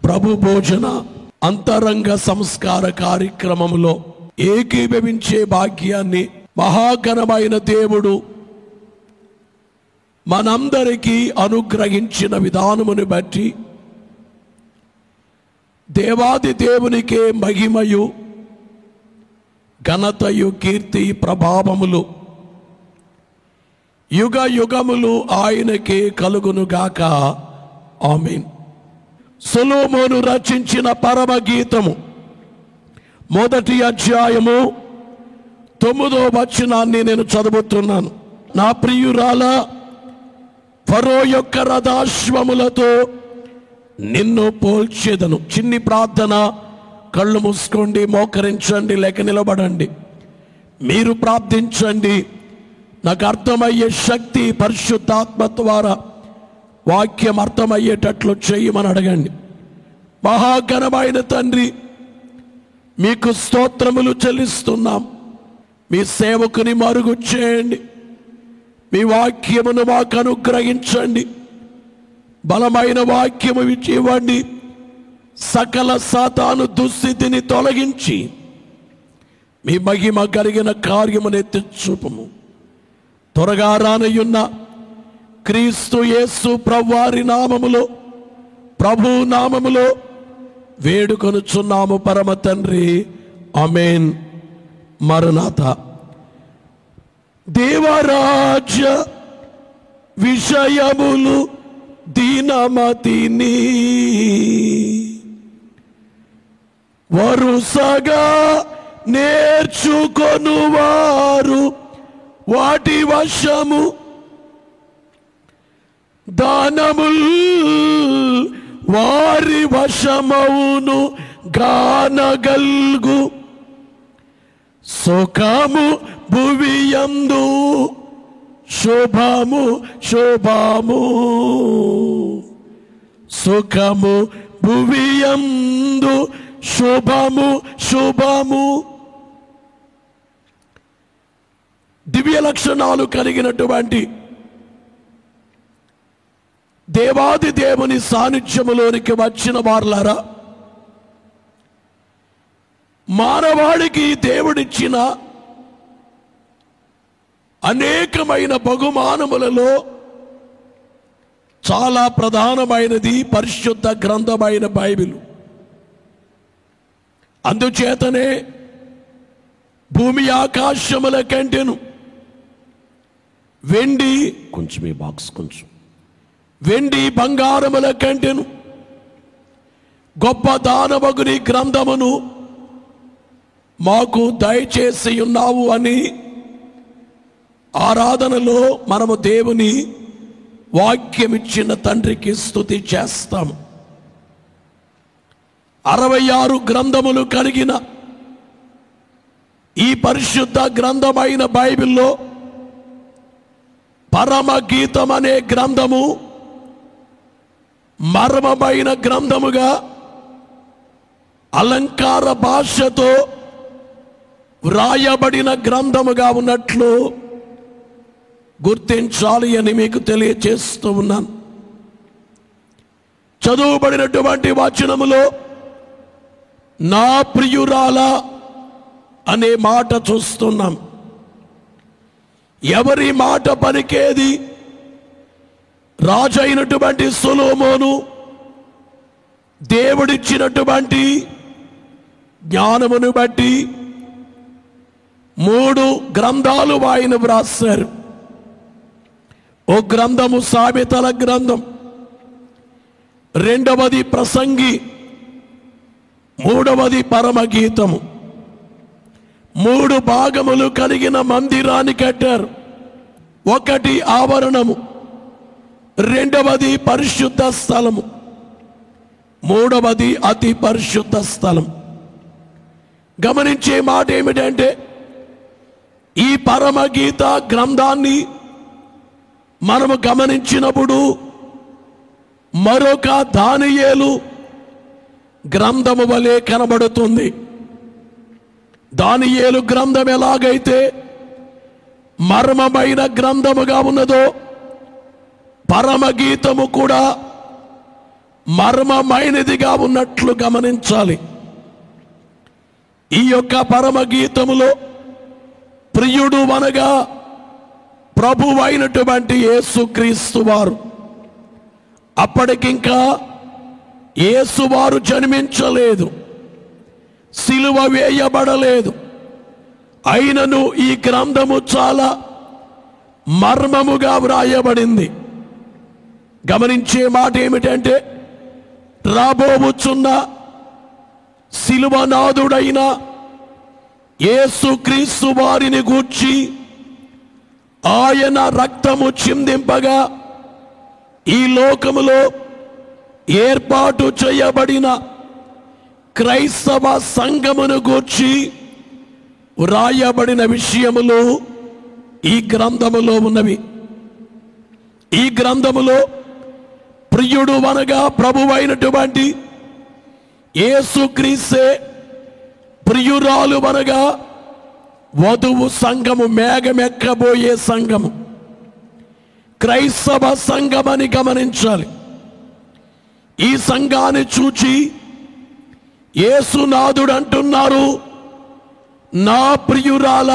ప్రభు భోజన అంతరంగ సంస్కార కార్యక్రమంలో ఏకీభవించే భాగ్యాన్ని మహాఘనమైన దేవుడు మనందరికీ అనుగ్రహించిన విధానమును బట్టి దేవాది దేవునికే మహిమయు ఘనతయు కీర్తి ప్రభావములు యుగ యుగములు ఆయనకే కలుగునుగాక. ఆమేన్. సొలొమోను రచించిన పరమ గీతము 1వ అధ్యాయము 9వ వచనాన్ని నేను చదువుతున్నాను. నా ప్రియురాల, ఫరో యొక్క రథాశ్వములతో నిన్ను పోల్చెదను. చిన్ని ప్రార్థన. కళ్ళు మూసుకోండి, మోకరించండి, లేక నిలబడండి. మీరు ప్రార్థించండి. నాకు అర్థమయ్యే శక్తి పరిశుద్ధాత్మ ద్వారా వాక్యం అర్థమయ్యేటట్లు చేయమని అడగండి. మహాఘనమైన తండ్రి, మీకు స్తోత్రములు చెల్లిస్తున్నాం. మీ సేవకుని మరుగు చేయండి. మీ వాక్యమును మాకు అనుగ్రహించండి. బలమైన వాక్యము ఇవ్వండి. సకల సాతాను దుస్థితిని తొలగించి మీ మహిమ కలిగిన కార్యమును ఎత్తి చూపము. త్వరగా రానయున్న క్రీస్తు యేసు ప్రభువారి నామములో, ప్రభు నామములో వేడుకొనుచున్నాము పరమ తండ్రి. ఆమేన్. మరణాత. దేవరాజ్య విషయములు దీనమతిని వరుసగా నేర్చుకొనువారు వాటి వశము దానముల్ వారి వశమవును గానగల్గు సుఖము భువియందు శుభము శుభము సుఖము భువియందు శుభము శుభము. దివ్య లక్షణాలు కలిగినటువంటి దేవాది దేవుని సాన్నిధ్యములోనికి వచ్చిన వారులారా, మానవాళికి దేవుడిచ్చిన అనేకమైన బహుమానములలో చాలా ప్రధానమైనది పరిశుద్ధ గ్రంథమైన బైబిల్. అందుచేతనే భూమి ఆకాశముల కంటెను వెండి కొంచెం ఈ బాక్స్ కొంచెం వెండి బంగారముల కంటెను గొప్ప దానవగుని గ్రంథమును మాకు దయచేసి ఉన్నావు అని ఆరాధనలో మనము దేవుని వాక్యమిచ్చిన తండ్రికి స్తుతి చేస్తాము. 66 గ్రంథములు కలిగిన ఈ పరిశుద్ధ గ్రంథమైన బైబిల్లో పరమ గీతం అనే గ్రంథము మర్మమైన గ్రంథముగా అలంకార భాషతో వ్రాయబడిన గ్రంథముగా ఉన్నట్లు గుర్తించాలి అని మీకు తెలియచేస్తూ ఉన్నాను. చదువుబడినటువంటి వచనములో నా ప్రియురాల అనే మాట చూస్తున్నాం. ఎవరి మాట పలికేది? రాజైనటువంటి సొలొమోను దేవుడిచ్చినటువంటి జ్ఞానమును బట్టి 3 గ్రంథాలు ఆయన వ్రాసారు. ఓ గ్రంథము సామెతల గ్రంథం, రెండవది ప్రసంగి, మూడవది పరమగీతము. 3 భాగములు కలిగిన మందిరాన్ని కట్టారు. ఒకటి ఆవరణము, రెండవది పరిశుద్ధ స్థలము, మూడవది అతి పరిశుద్ధ స్థలం. గమనించే మాట ఏమిటంటే, ఈ పరమగీత గ్రంథాన్ని మనము గమనించినప్పుడు మరొక దానియేలు గ్రంథము వలె కనబడుతుంది. దానియేలు గ్రంథం ఎలాగైతే మర్మమైన గ్రంథముగా ఉన్నదో, పరమగీతము కూడా మర్మమైనదిగా ఉన్నట్లు గమనించాలి. ఈ యొక్క పరమగీతములో ప్రియుడు అనగా ప్రభువైనటువంటి యేసుక్రీస్తు వారు. అప్పటికింకా యేసువారు జన్మించలేదు, సిలువ వేయబడలేదు. అయినను ఈ గ్రంథము చాలా మర్మముగా వ్రాయబడింది. గమనించే మాట ఏమిటంటే, రాబోవుచున్న సిలువనాథుడైన యేసుక్రీస్తు వారిని గూర్చి ఆయన రక్తము చిందింపగా ఈ లోకములో ఏర్పాటు చేయబడిన క్రైస్తవ సంఘమును గూర్చి వ్రాయబడిన విషయములు ఈ గ్రంథములో ఉన్నవి. ఈ గ్రంథములో ప్రియుడు అనగా ప్రభువైనటువంటి యేసుక్రీస్తే, ప్రియురాలు అనగా వధువు సంఘము, మేఘమెక్కబోయే సంఘము, క్రైస్తవ సంఘమని గమనించాలి. ఈ సంఘాన్ని చూచి యేసునాథుడు అంటున్నారు, నా ప్రియురాల,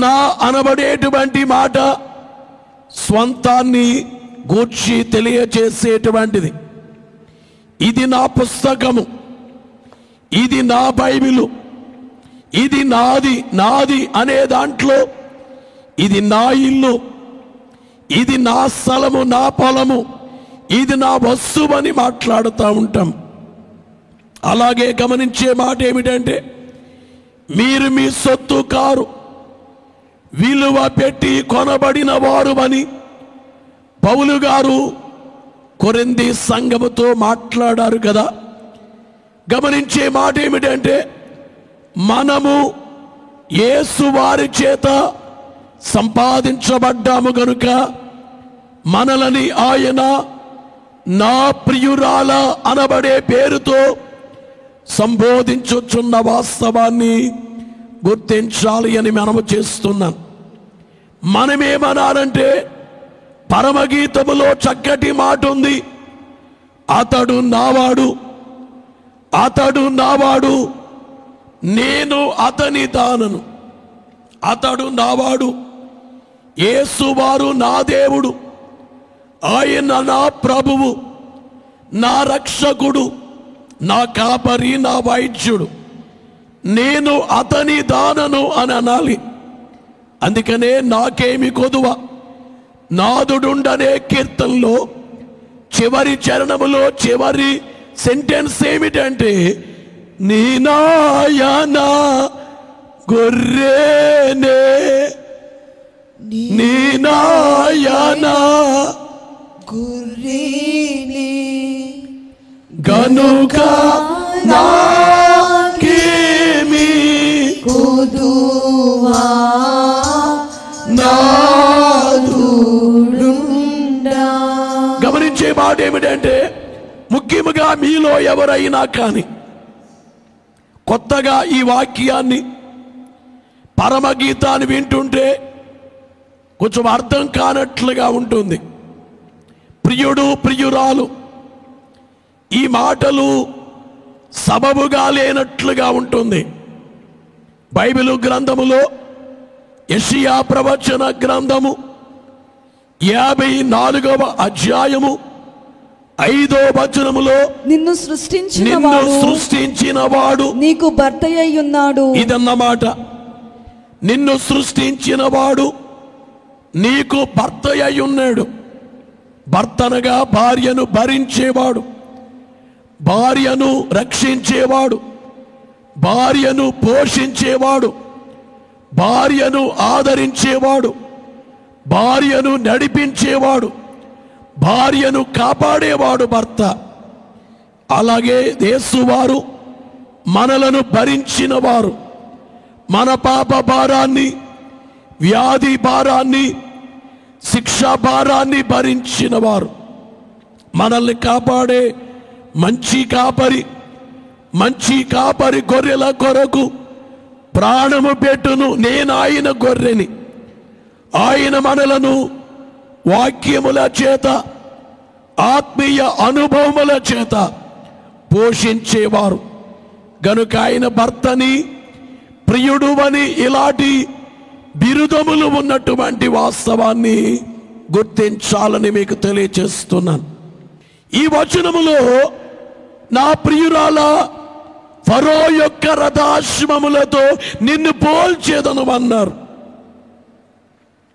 నా అనబడేటువంటి మాట స్వంతాన్ని గూర్చి తెలియచేసేటువంటిది. ఇది నా పుస్తకము, ఇది నా బైబిలు, ఇది నాది, నాది అనే దాంట్లో ఇది నా ఇల్లు, ఇది నా స్థలము, నా పొలము, ఇది నా వస్తువు అని మాట్లాడుతూ ఉంటాం. అలాగే గమనించే మాట ఏమిటంటే, మీరు మీ సొత్తు కారు, విలువ పెట్టి కొనబడిన వారు అని పౌలు గారు కొరింథీ సంఘముతో మాట్లాడారు కదా. గమనించే మాట ఏమిటంటే, మనము యేసు వారి చేత సంపాదించబడ్డాము గనుక మనలని ఆయన నా ప్రియురాల అనబడే పేరుతో సంబోధించుచున్న వాస్తవాన్ని గుర్తించాలి అని మనము చేస్తున్నాం. మనమేమన్నారంటే, పరమగీతములో చక్కటి మాట ఉంది, అతడు నావాడు, అతడు నావాడు, నేను అతని దానను. అతడు నావాడు, యేసువారు నా దేవుడు, ఆయన నా ప్రభువు, నా రక్షకుడు, నా కాపరి, నా వైద్యుడు, నేను అతని దానను అని అనాలి. అందుకనే నాకేమి కొదువ నాదుడుండనే కీర్తనలో చివరి చరణములో చివరి సెంటెన్స్ ఏమిటంటే, నీ నాయన గొర్రెనే, నీ నాయన గొర్రెనే గనుక నాకేమి కొదువా నాదుడుండా. గమనించే మాట ఏమిటంటే, ముఖ్యముగా మీలో ఎవరైనా కానీ కొత్తగా ఈ వాక్యాన్ని, పరమగీతాన్ని వింటుంటే కొంచెం అర్థం కానట్లుగా ఉంటుంది. ప్రియుడు, ప్రియురాలు, ఈ మాటలు సబబుగా లేనట్లుగా ఉంటుంది. బైబిలు గ్రంథములో యెషయా ప్రవచన గ్రంథము 54వ అధ్యాయము 5వ వచనములో, నిన్ను సృష్టించిన వాడు నీకు భర్తయ్య ఉన్నాడు. ఇదన్నమాట. నిన్ను సృష్టించిన వాడు నీకు భర్తయ్య ఉన్నాడు. భర్తనగా భార్యను భరించేవాడు, భార్యను రక్షించేవాడు, భార్యను పోషించేవాడు, భార్యను ఆదరించేవాడు, భార్యను నడిపించేవాడు, భార్యను కాపాడేవాడు భర్త. అలాగే యేసువారు మనలను భరించిన వారు, మన పాప భారాన్ని, వ్యాధి భారాన్ని, శిక్ష భారాన్ని భరించిన వారు, మనల్ని కాపాడే మంచి కాపరి. మంచి కాపరి గొర్రెల కొరకు ప్రాణము పెట్టును. నేను ఆయన గొర్రెని. ఆయన మనలను వాక్యముల చేత, ఆత్మీయ అనుభవముల చేత పోషించేవారు గనుక ఆయన భర్తని ప్రియుడు అని ఇలాంటి బిరుదములు ఉన్నటువంటి వాస్తవాన్ని గుర్తించాలని మీకు తెలియచేస్తున్నాను. ఈ వచనములో నా ప్రియురాల ఫరో యొక్క రథాశ్వములతో నిన్ను పోల్చేదను అన్నారు.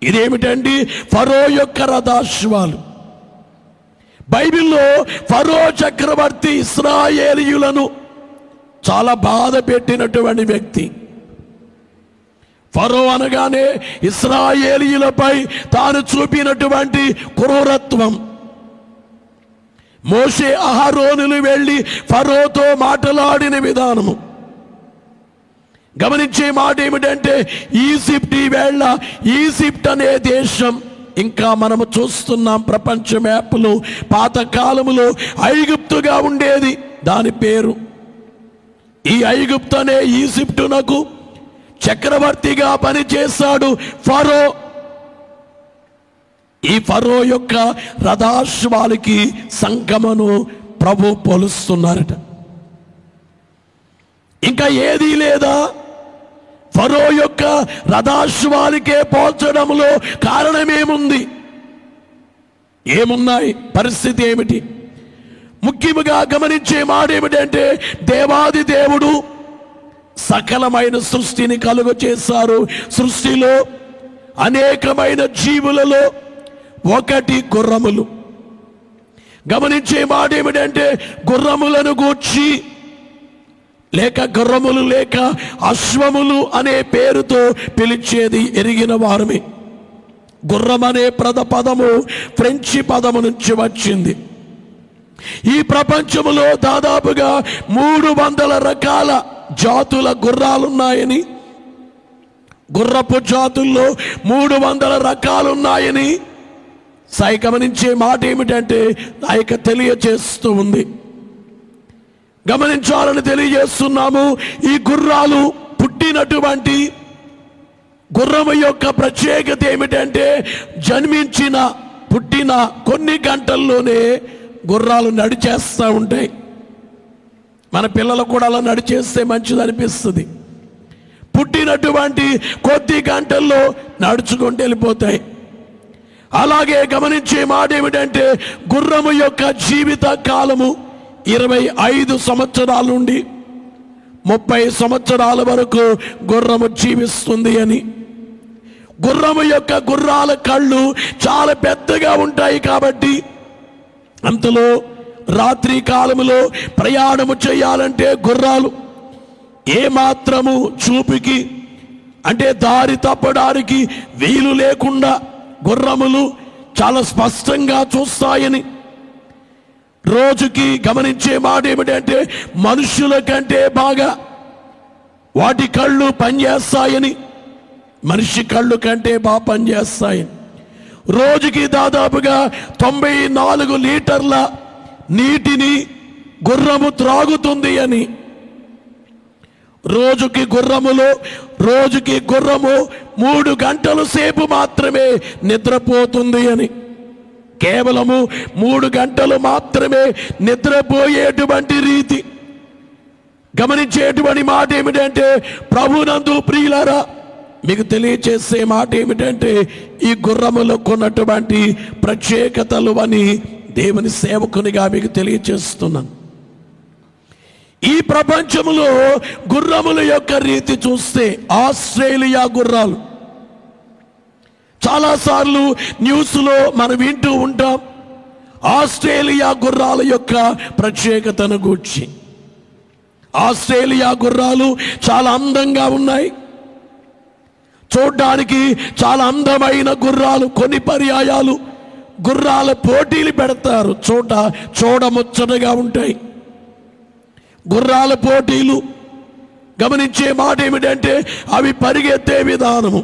ఇదేమిటండి ఫరో యొక్క రథాశ్వాలు? బైబిల్లో ఫరో చక్రవర్తి ఇశ్రాయేలీయులను చాలా బాధ పెట్టినటువంటి వ్యక్తి. ఫరో అనగానే ఇశ్రాయేలీయులపై తాను చూపినటువంటి క్రూరత్వం. మోషే అహరోనులు వెళ్ళి ఫరోతో మాట్లాడిన విధానము గమనించే మాట ఏమిటంటే ఈజిప్ట్, ఈవేళ ఈజిప్ట్ అనే దేశం ఇంకా మనము చూస్తున్నాం ప్రపంచ మ్యాప్లో. పాతకాలములో ఐగుప్తుగా ఉండేది దాని పేరు. ఈ ఐగుప్తు అనే ఈజిప్టునకు చక్రవర్తిగా పనిచేశాడు ఫరో. ఈ ఫరో యొక్క రథాశ్వాలకి సంగమను ప్రభు పోలుస్తున్నారట. ఇంకా ఏదీ లేదా? ఫరో యొక్క రథాశ్వాలకే పోల్చడంలో కారణమేముంది? ఏమున్నాయి? పరిస్థితి ఏమిటి? ముఖ్యముగా గమనించే మాట ఏమిటంటే దేవాది దేవుడు సకలమైన సృష్టిని కలుగ చేశారు. సృష్టిలో అనేకమైన జీవులలో ఒకటి గుర్రములు. గమనించే మాట ఏమిటంటే గుర్రములను గూర్చి లేక గుర్రములు లేక అశ్వములు అనే పేరుతో పిలిచేది ఎరిగిన వారమే. గుర్రం అనే పదము ఫ్రెంచి పదము నుంచి వచ్చింది. ఈ ప్రపంచములో దాదాపుగా 300 రకాల జాతుల గుర్రాలున్నాయని, గుర్రపు జాతుల్లో 300 రకాలున్నాయని గమనించే మాట ఏమిటంటే ఆయక తెలియజేస్తూ ఉంది. గమనించాలని తెలియజేస్తున్నాము. ఈ గుర్రాలు పుట్టినటువంటి గుర్రము యొక్క ప్రత్యేకత ఏమిటంటే పుట్టిన కొన్ని గంటల్లోనే గుర్రాలు నడిచేస్తూ ఉంటాయి. మన పిల్లలు కూడా అలా నడిచేస్తే మంచిది అనిపిస్తుంది. పుట్టినటువంటి కొద్ది గంటల్లో నడుచుకుంటూ వెళ్ళిపోతాయి. అలాగే గమనించే మాట ఏమిటంటే గుర్రము యొక్క జీవిత కాలము 25 సంవత్సరాల నుండి 30 సంవత్సరాల వరకు గుర్రము జీవిస్తుంది అని. గుర్రాల కళ్ళు చాలా పెద్దగా ఉంటాయి కాబట్టి అంతలో రాత్రి కాలములో ప్రయాణము చేయాలంటే గుర్రాలు ఏమాత్రము చూపుకి అంటే దారి తప్పడానికి వీలు లేకుండా గుర్రములు చాలా స్పష్టంగా చూస్తాయని, రోజుకి గమనించే మాట ఏమిటంటే మనుషుల కంటే బాగా వాటి కళ్ళు పనిచేస్తాయని, మనిషి కళ్ళు కంటే బాగా పనిచేస్తాయని, రోజుకి దాదాపుగా 94 లీటర్ల నీటిని గుర్రము త్రాగుతుంది అని, రోజుకి గుర్రము 3 గంటల సేపు మాత్రమే నిద్రపోతుంది అని, కేవలము 3 గంటలు మాత్రమే నిద్రపోయేటువంటి రీతి. గమనించేటువంటి మాట ఏమిటంటే ప్రభునందు ప్రియులారా మీకు తెలియచేసే మాట ఏమిటంటే ఈ గుర్రములకు ఉన్నటువంటి ప్రత్యేకతలు అని దేవుని సేవకునిగా మీకు తెలియచేస్తున్నాను. ఈ ప్రపంచంలో గుర్రముల యొక్క రీతి చూస్తే ఆస్ట్రేలియా గుర్రాలు చాలాసార్లు న్యూస్లో మనం వింటూ ఉంటాం. ఆస్ట్రేలియా గుర్రాల యొక్క ప్రత్యేకతను గూర్చి. ఆస్ట్రేలియా గుర్రాలు చాలా అందంగా ఉన్నాయి, చూడ్డానికి చాలా అందమైన గుర్రాలు. కొన్ని పర్యాయాలు గుర్రాల పోటీలు పెడతారు, చూడముచ్చటగా ఉంటాయి గుర్రాల పోటీలు. గమనించే మాట ఏమిటంటే అవి పరిగెత్తే విధానము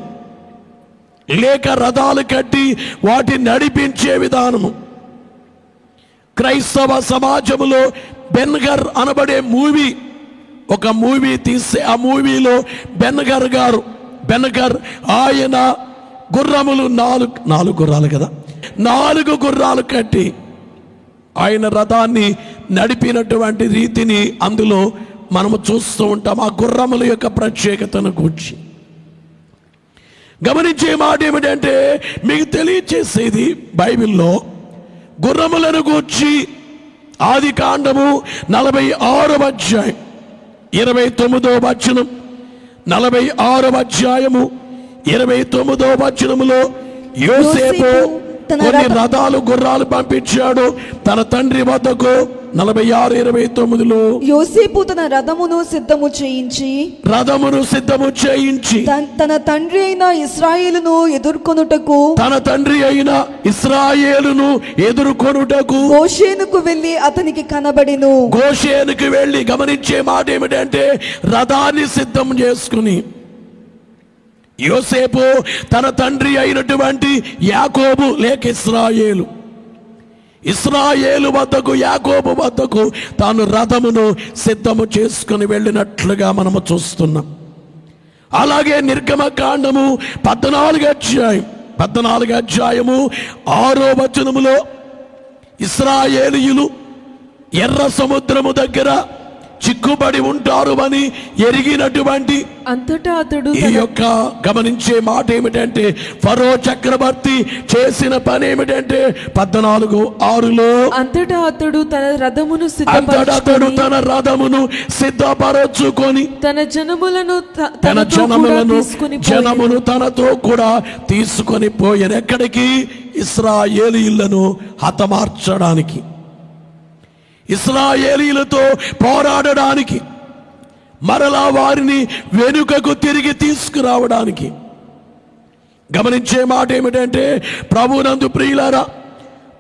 లేక రథాలు కట్టి వాటిని నడిపించే విధానము. క్రైస్తవ సమాజంలో బెన్గర్ అనబడే ఒక మూవీ తీస్తే ఆ మూవీలో బెన్గర్ ఆయన గుర్రములు 4 గుర్రాలు కదా, 4 గుర్రాలు కట్టి ఆయన రథాన్ని నడిపినటువంటి రీతిని అందులో మనము చూస్తూ ఉంటాం. ఆ గుర్రముల యొక్క ప్రత్యేకతను గూర్చి గమనించే మాట ఏమిటంటే, మీకు తెలియచేసేది బైబిల్లో గుర్రములను గూర్చి ఆది కాండము 46వ అధ్యాయం 29వ వచనం, 46వ అధ్యాయము 29వ వచనములో యోసేపు కొన్ని రథాలు గుర్రాలు పంపించాడు తన తండ్రి వద్దకు. 46:29లో యోసేపు తన రథమును సిద్ధము చేయించి తన తండ్రి అయిన ఇశ్రాయేలును ఎదుర్కొనుటకు గోషేనుకు వెళ్లి అతనికి కనబడెను. గోషేనుకు వెళ్లి, గమనించే మాట ఏమిటంటే, రథాన్ని సిద్ధం చేసుకుని యోసేపు తన తండ్రి అయినటువంటి యాకోబు లేక ఇశ్రాయేలు వద్దకు, యాకోబు వద్దకు తాను రథమును సిద్ధము చేసుకుని వెళ్ళినట్లుగా మనము చూస్తున్నాం. అలాగే నిర్గమకాండము 14వ అధ్యాయము 6వ వచనములో ఇశ్రాయేలీయులు ఎర్ర సముద్రము దగ్గర చిక్కుబడి ఉంటారు అని ఎరిగినటువంటి అంతటా అతడు ఈ యొక్క గమనించే మాట ఏమిటంటే, ఫరో చక్రవర్తి చేసిన పని ఏమిటంటే 14:6లో అంతటా అతడు తన రథమును సిద్ధపరచుకొని తన జనమును తనతో కూడా తీసుకొని పోయాను. ఎక్కడికి? ఇశ్రాయేలీయులను హతమార్చడానికి, ఇశ్రాయేలీయులతో పోరాడడానికి, మరలా వారిని వెనుకకు తిరిగి తీసుకురావడానికి. గమనించే మాట ఏమిటంటే, ప్రభునందు ప్రియులారా,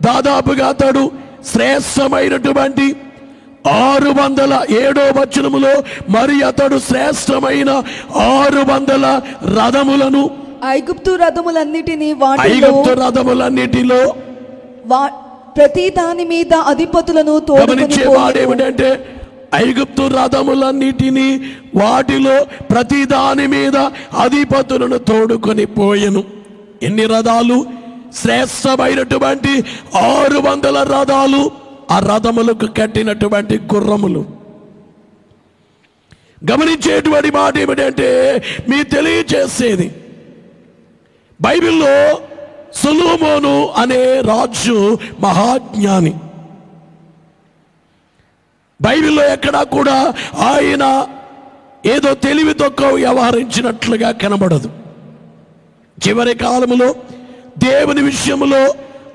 దాదాపుగా అతడు శ్రేష్టమైనటువంటి 607వ వచనములో మరి అతడు శ్రేష్టమైన 600 రథములను ఐగుప్తు రథములన్నిటిలో ప్రతి దాని మీద అధిపతులను గమనించే మాట ఏమిటంటే, ఐగుప్తు రథములన్నిటినీ వాటిలో ప్రతి దాని మీద అధిపతులను తోడుకొని పోయెను. ఎన్ని రథాలు? శ్రేష్టమైనటువంటి 600 రథాలు, ఆ రథములకు కట్టినటువంటి గుర్రములు. గమనించేటువంటి మాట ఏమిటంటే, మీ తెలియచేసేది బైబిల్లో సొలొమోను అనే రాజు మహాజ్ఞాని. బైబిల్లో ఎక్కడా కూడా ఆయన ఏదో తెలివి తక్కువ వ్యవహరించినట్లుగా కనబడదు. చివరి కాలములో దేవుని విషయములో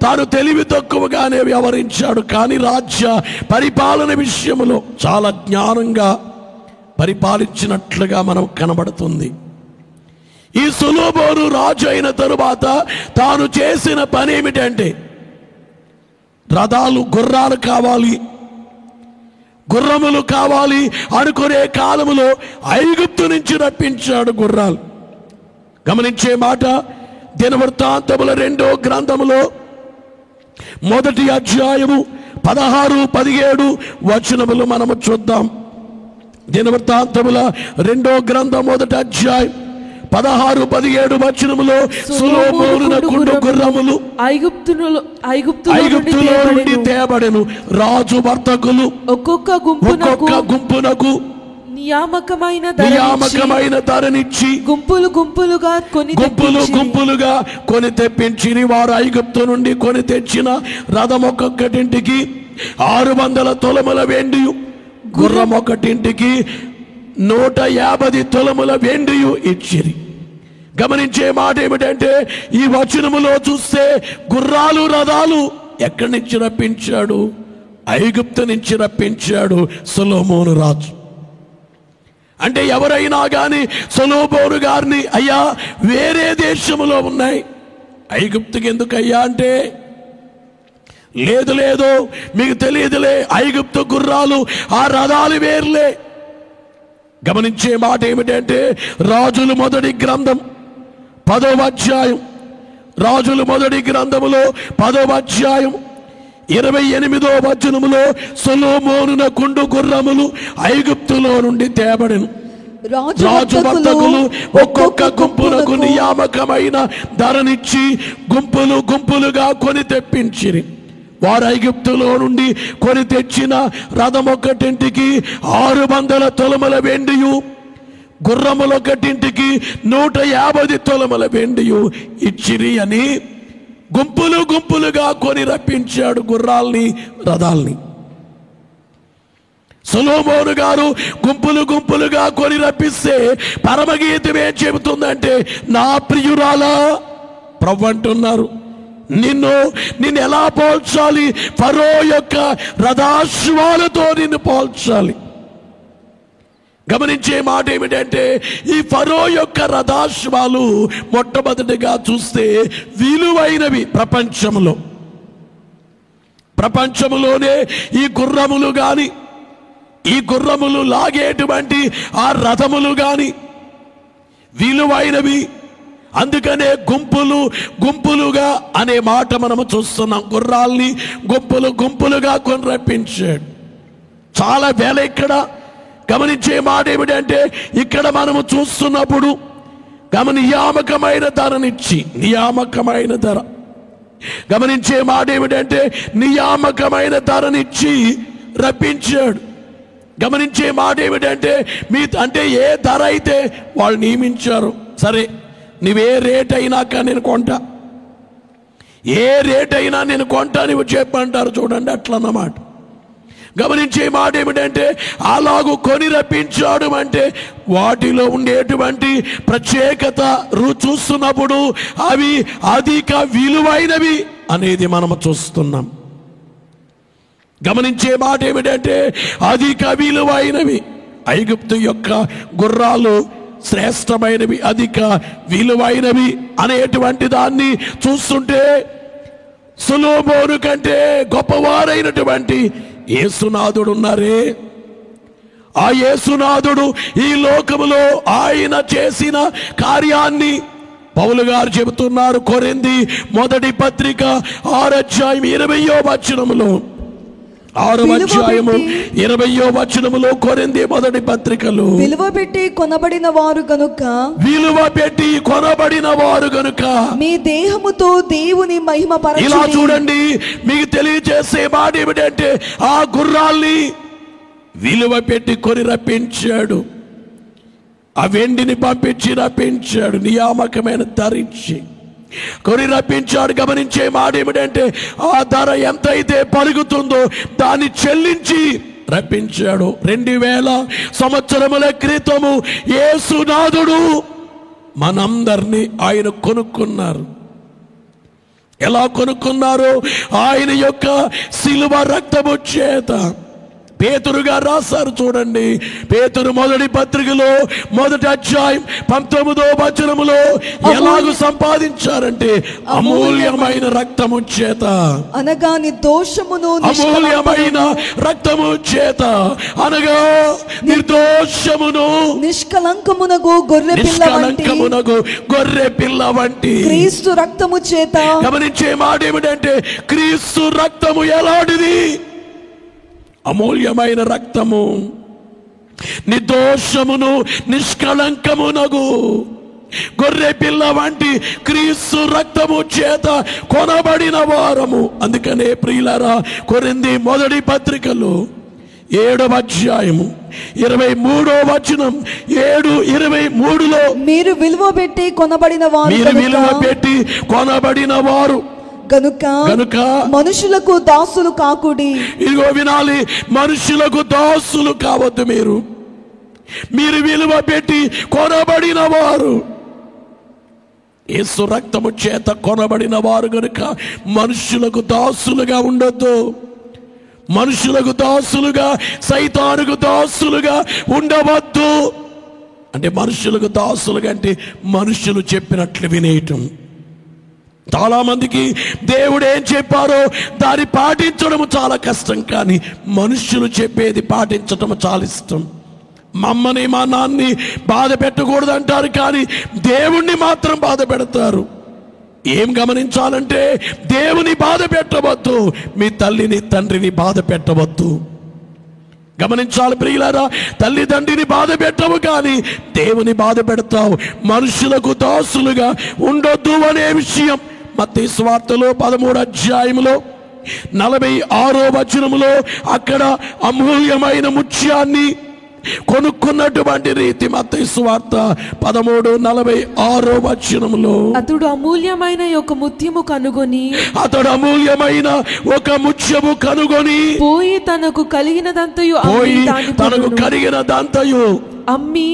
తాను తెలివి తక్కువగానే వ్యవహరించాడు, కానీ రాజ్య పరిపాలన విషయములో చాలా జ్ఞానంగా పరిపాలించినట్లుగా మనం కనబడుతుంది. ఈ సొలొమోను రాజు అయిన తరువాత తాను చేసిన పని ఏమిటంటే, రథాలు, గుర్రాలు కావాలి, గుర్రములు కావాలి అనుకునే కాలములో ఐగుప్తు నుంచి రప్పించాడు గుర్రాలు. గమనించే మాట దినవృత్తాంతముల 2వ గ్రంథములో 1వ అధ్యాయము 16-17 వచనములు మనము చూద్దాం. దినవృత్తాంతముల 2వ గ్రంథం 1వ అధ్యాయం 16-17 వచనములో సొలొమోనునకు గుర్రములు ఐగుప్తులో నుండి తేబడెను. రాజు వర్తకులు ఒక్కొక్క గుంపునకు నియామకమైన ధరనిచ్చి గుంపులు గుంపులుగా కొని తెప్పించి, వారు ఐగుప్తు నుండి కొని తెచ్చిన రథం ఒక్కొక్కటింటికి 600 తులముల వెండి, గుర్రం ఒకటింటికి 150 తులముల వెండి ఇచ్చిరి. గమనించే మాట ఏమిటంటే, ఈ వచనములో చూస్తే గుర్రాలు, రథాలు ఎక్కడి నుంచి రప్పించాడు? ఐగుప్తు నుంచి రప్పించాడు సొలొమోను రాజు. అంటే ఎవరైనా కానీ సొలొమోను గారిని, అయ్యా వేరే దేశములో ఉన్నాయి, ఐగుప్తుకి ఎందుకు అయ్యా అంటే, లేదు మీకు తెలియదులే, ఐగుప్తు గుర్రాలు, ఆ రథాలు వేర్లే. గమనించే మాట ఏమిటంటే, రాజులు మొదటి గ్రంథం 10వ అధ్యాయం, రాజులు మొదటి గ్రంథములో 10వ అధ్యాయం 28వ వచనములో సొలొమోనునకు గుర్రములు ఐగుప్తులో నుండి తేబడెను. రాజు వర్తకులు ఒక్కొక్క గుంపునకు నియామకమైన ధరనిచ్చి గుంపులుగా కొని తెప్పించిరి. వారు ఐగుప్తులో నుండి కొని తెచ్చిన రథం ఒకటింటికి 600 తులముల వెండియు, గుర్రములొకటింటికి 150 తులముల వెండియు ఇచ్చిరి అని గుంపులు గుంపులుగా కొని రప్పించాడు గుర్రాల్ని, రథాల్ని. సొలొమోను గారు గుంపులు గుంపులుగా కొని రప్పిస్తే పరమగీతం ఏం చెబుతుందంటే, నా ప్రియురాలా ప్రభు అంటున్నారు, నిన్ను ఎలా పోల్చాలి? ఫరో యొక్క రథాశ్వాలతో నిన్ను పోల్చాలి. గమనించే మాట ఏమిటంటే, ఈ ఫరో యొక్క రథాశ్వాలు మొట్టమొదటిగా చూస్తే విలువైనవి. ప్రపంచంలోనే ఈ గుర్రములు గాని, ఈ గుర్రములు లాగేటువంటి ఆ రథములు గాని విలువైనవి. అందుకనే గుంపులు గుంపులుగా అనే మాట మనము చూస్తున్నాం. గుర్రాల్ని గుంపులు గుంపులుగా కొని రప్పించాడు. చాలా వేల. ఇక్కడ గమనించే మాట ఏమిటంటే, ఇక్కడ మనము చూస్తున్నప్పుడు నియామకమైన ధరనిచ్చి, నియామకమైన ధర. గమనించే మాట ఏమిటంటే, నియామకమైన ధరనిచ్చి రప్పించాడు. గమనించే మాట ఏమిటంటే, అంటే ఏ ధర అయితే వాళ్ళు నియమించారు, సరే నువ్వే రేట్ అయినాక నేను కొంటా, ఏ రేట్ అయినా నేను కొంటా నువ్వు చెప్పంటారు చూడండి, అట్లన్నమాట. గమనించే మాట ఏమిటంటే, అలాగూ కొని రప్పించాడు అంటే వాటిలో ఉండేటువంటి ప్రత్యేకత చూస్తున్నప్పుడు అవి అధిక విలువైనవి అనేది మనము చూస్తున్నాం. గమనించే మాట ఏమిటంటే, అధిక విలువైనవి. ఐగుప్తు యొక్క గుర్రాలు శ్రేష్టమైనవి, అధిక విలువైనవి అనేటువంటి దాన్ని చూస్తుంటే సొలొమోను కంటే గొప్పవారైనటువంటి యేసునాథుడు ఉన్నారే, ఆ యేసునాథుడు ఈ లోకములో ఆయన చేసిన కార్యాన్ని పౌలు గారు చెబుతున్నారు. కొరింథీ మొదటి పత్రిక 6వ అధ్యాయం 20వ వచనములో, 6వ అధ్యాయము 20వ వచనములో, కొరింథీ మొదటి పత్రికలో, విలువ పెట్టి కొనబడిన వారు గనుక, విలువ పెట్టి కొనబడిన వారు గనుక మీ దేహముతో దేవుని మహిమ పరచుడి. ఇలా చూడండి, మీకు తెలియజేసే మాట ఏమిటంటే, ఆ గుర్రాల్ని విలువ పెట్టి కొని రప్పించాడు, ఆ వెండిని పంపించి రప్పించాడు, నియామకమైన ధరించి కొని రప్పించాడు. గమనించే మాట ఏమిటంటే, ఆ ధర ఎంతైతే పలుకుతుందో దాన్ని చెల్లించి రప్పించాడు. 2000 సంవత్సరముల క్రితము యేసునాథుడు మనందరినీ ఆయన కొనుక్కున్నారు. ఎలా కొనుక్కున్నారు? ఆయన యొక్క శిలువ రక్తము చేత. పేతురు గారు రాశారు చూడండి, పేతురు మొదటి పత్రికలో 1వ అధ్యాయం 19వ వచనములో ఎలాగూ సంపాదించారంటే, అమూల్యమైన రక్తము చేత, అనగా నిర్దోషమును, అమూల్యమైన రక్తము చేత అనగా నిర్దోషమును, నిష్కలంకమునగు గొర్రె పిల్ల వంటి క్రీస్తు రక్తము చేత. గమనించే మాట ఏమిటంటే, క్రీస్తు రక్తము ఎలాంటిది? అమూల్యమైన రక్తము, నిర్దోషమును నిష్కళంకమునగు గొర్రె పిల్ల వంటి క్రీస్తు రక్తము చేత కొనబడిన వారము. అందుకనే ప్రియులారా, కొరింథీ మొదటి పత్రికలో 7వ అధ్యాయము 23వ వచనం, 7:23లో, మీరు విలువ పెట్టి కొనబడిన వారు, మీరు విలువ పెట్టి కొనబడిన వారు గనుక మనుషులకు దాసులు కాకుడి. ఇదిగో వినాలి, మనుషులకు దాసులు కావద్దు. మీరు విలువ పెట్టి కొనబడిన వారు, యేసు రక్తము చేత కొనబడిన వారు గనుక మనుషులకు దాసులుగా ఉండొద్దు. మనుషులకు దాసులుగా, సైతానుకు దాసులుగా ఉండవద్దు. అంటే మనుషులకు దాసులుగా అంటే మనుషులు చెప్పినట్లు వినేయటం. చాలా మందికి దేవుడు ఏం చెప్పారో దాన్ని పాటించడం చాలా కష్టం, కానీ మనుషులు చెప్పేది పాటించడం చాలా ఇష్టం. మా అమ్మని మా నాన్నని బాధ పెట్టకూడదు అంటారు, కానీ దేవుణ్ణి మాత్రం బాధ పెడతారు. ఏం గమనించాలంటే, దేవుని బాధ పెట్టవద్దు, మీ తల్లిని తండ్రిని బాధ పెట్టవద్దు. గమనించాలి ప్రియులారా, తల్లిదండ్రిని బాధ పెట్టవు, కానీ దేవుని బాధ పెడతావు. మనుషులకు దాసులుగా ఉండొద్దు అనే విషయం మత్తయి సువార్తలో 13వ అధ్యాయంలో 46వ వచనములో అక్కడ అమూల్యమైన ముత్యాన్ని కొనుక్కున్నటువంటి రీతి. మత్తయి సువార్త 13:46వ వచనములో అతడు అమూల్యమైన ఒక ముత్యము కనుగొని పోయి తనకు కలిగినదంతయు అమ్మి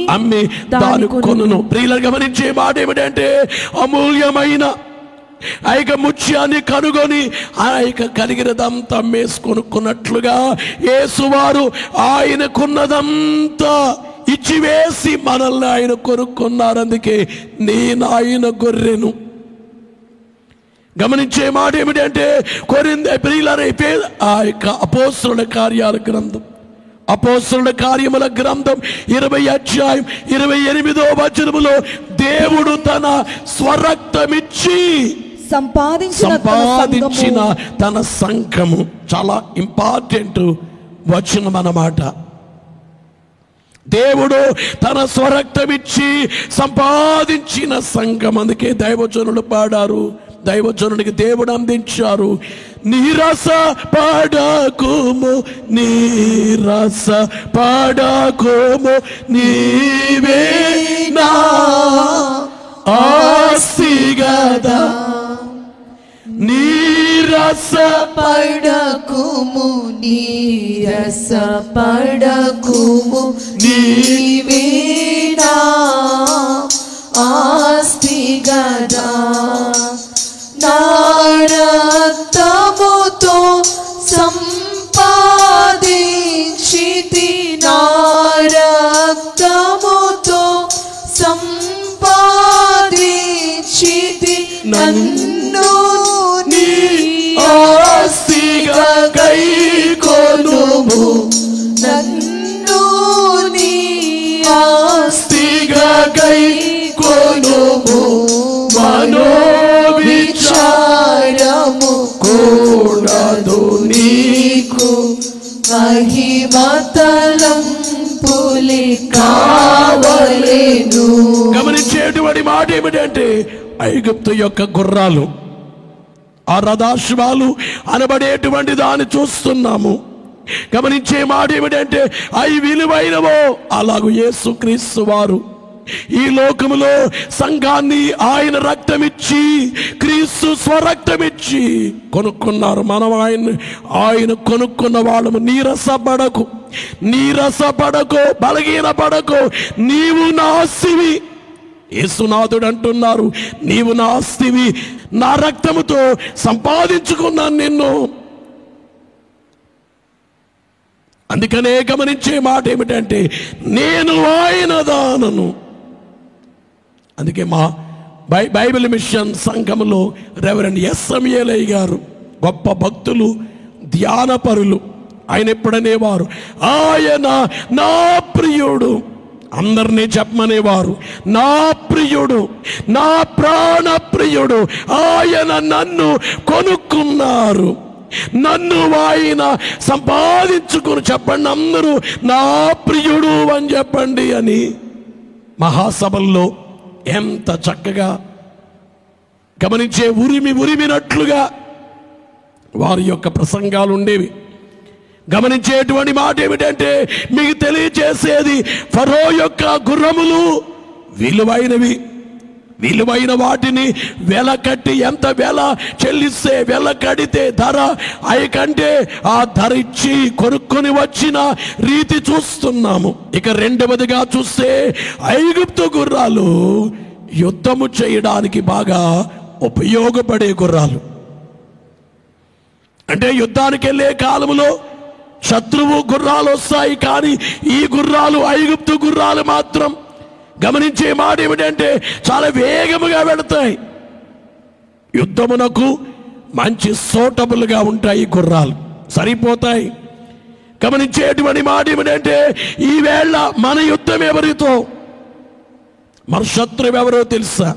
దాని కొనును. ప్రియులు గమనించే మాట ఏమిటంటే, అమూల్యమైన ఆ యొక్క ముత్యాన్ని కనుగొని ఆ యొక్క కలిగినదంతా అమ్మేసుకొనుక్కున్నట్లుగా యేసువారు ఆయనకున్నదంతా ఇచ్చివేసి మనల్ని ఆయన కొనుక్కున్నారు. అందుకే నేను ఆయన గొర్రెను. గమనించే మాట ఏమిటంటే, ఆ యొక్క అపోస్తలుల కార్యాల గ్రంథం, అపోస్తలుల కార్యముల గ్రంథం 20 అధ్యాయం 28వ వచనములో దేవుడు తన స్వరక్తమిచ్చి సంపాదించిన తన సంఘము. చాలా ఇంపార్టెంట్ వచనం అన్నమాట. దేవుడు తన స్వరక్తమిచ్చి సంపాదించిన సంఘం. అందుకే దైవజనులు పాడారు, దైవజనుడికి దేవుడు అందించారు, నీరస పడకుము నీరస పడకుము నీవే నా ఆస్తి గదా, నీరస పడకుము నీరస పడకుము నీవే నా ఆస్తి గదా, నా రక్తముతో సంపాదించితి, నా రక్తముతో సంపాదించితి, నన్ను నీ ఆస్తిగా గైకొనుము, నన్ను నీ ఆస్తిగా గైకొనుము, మనోవిచారము కూడదు నీకు, మహిమతలంపులి కావలేను. గమనించేటువంటి మాట ఏమిటంటే, ఐగుప్తు యొక్క గుర్రాలు, ఆ రథాశ్వాలు అనబడేటువంటి దాన్ని చూస్తున్నాము. గమనించే మాట ఏమిటంటే, అవి విలువైనవో అలాగూ యేసుక్రీస్తు వారు ఈ లోకములో సంఘాన్ని ఆయన రక్తమిచ్చి, క్రీస్తు స్వరక్తమిచ్చి కొనుక్కున్నారు. మనం ఆయన కొనుక్కున్న వాళ్ళము. నీరసపడకు, బలహీనపడకు, నీవు నా ఆస్తివి. యేసునాథుడు అంటున్నారు, నీవు నా ఆస్తివి, నా రక్తముతో సంపాదించుకున్నాను నిన్ను. అందుకనే గమనించే మాట ఏమిటంటే, నేను ఆయన దానను. అందుకే మా బైబిల్ మిషన్ సంఘములో రెవరెండ్ ఎస్ఎంఏలయ్య గారు, గొప్ప భక్తులు, ధ్యానపరులు, ఆయన ఎప్పుడనేవారు, ఆయన నా ప్రియుడు. అందరినీ చెప్పమనేవారు, నా ప్రియుడు, నా ప్రాణ ప్రియుడు, ఆయన నన్ను కొనుక్కున్నారు, నన్ను ఆయన సంపాదించుకుని. చెప్పండి అందరూ, నా ప్రియుడు అని చెప్పండి అని. మహాసభల్లో ఎంత చక్కగా గమనించే ఉరిమినట్లుగా వారి యొక్క ప్రసంగాలు ఉండేవి. గమనించేటువంటి మాట ఏమిటంటే, మీకు తెలియజేసేది, ఫరో యొక్క గుర్రములు విలువైనవి, విలువైన వాటిని వెల కట్టి, ఎంత వెల చెల్లిస్తే, వెల కడితే ధర అయ్యకంటే ఆ ధర ఇచ్చి కొనుక్కొని వచ్చిన రీతి చూస్తున్నాము. ఇక రెండవదిగా చూస్తే, ఐగుప్తు గుర్రాలు యుద్ధము చేయడానికి బాగా ఉపయోగపడే గుర్రాలు. అంటే యుద్ధానికి వెళ్ళే కాలంలో శత్రువు గుర్రాలు వస్తాయి, కానీ ఈ గుర్రాలు, ఐగుప్తు గుర్రాలు మాత్రం గమనించే మాట ఏమిటంటే, చాలా వేగముగా వెళతాయి. యుద్ధమునకు మంచి సూటబుల్గా ఉంటాయి గుర్రాలు, సరిపోతాయి. గమనించేటువంటి మాట ఏమిటంటే, ఈవేళ మన యుద్ధం ఎవరితో, మన శత్రువు ఎవరో తెలుసా?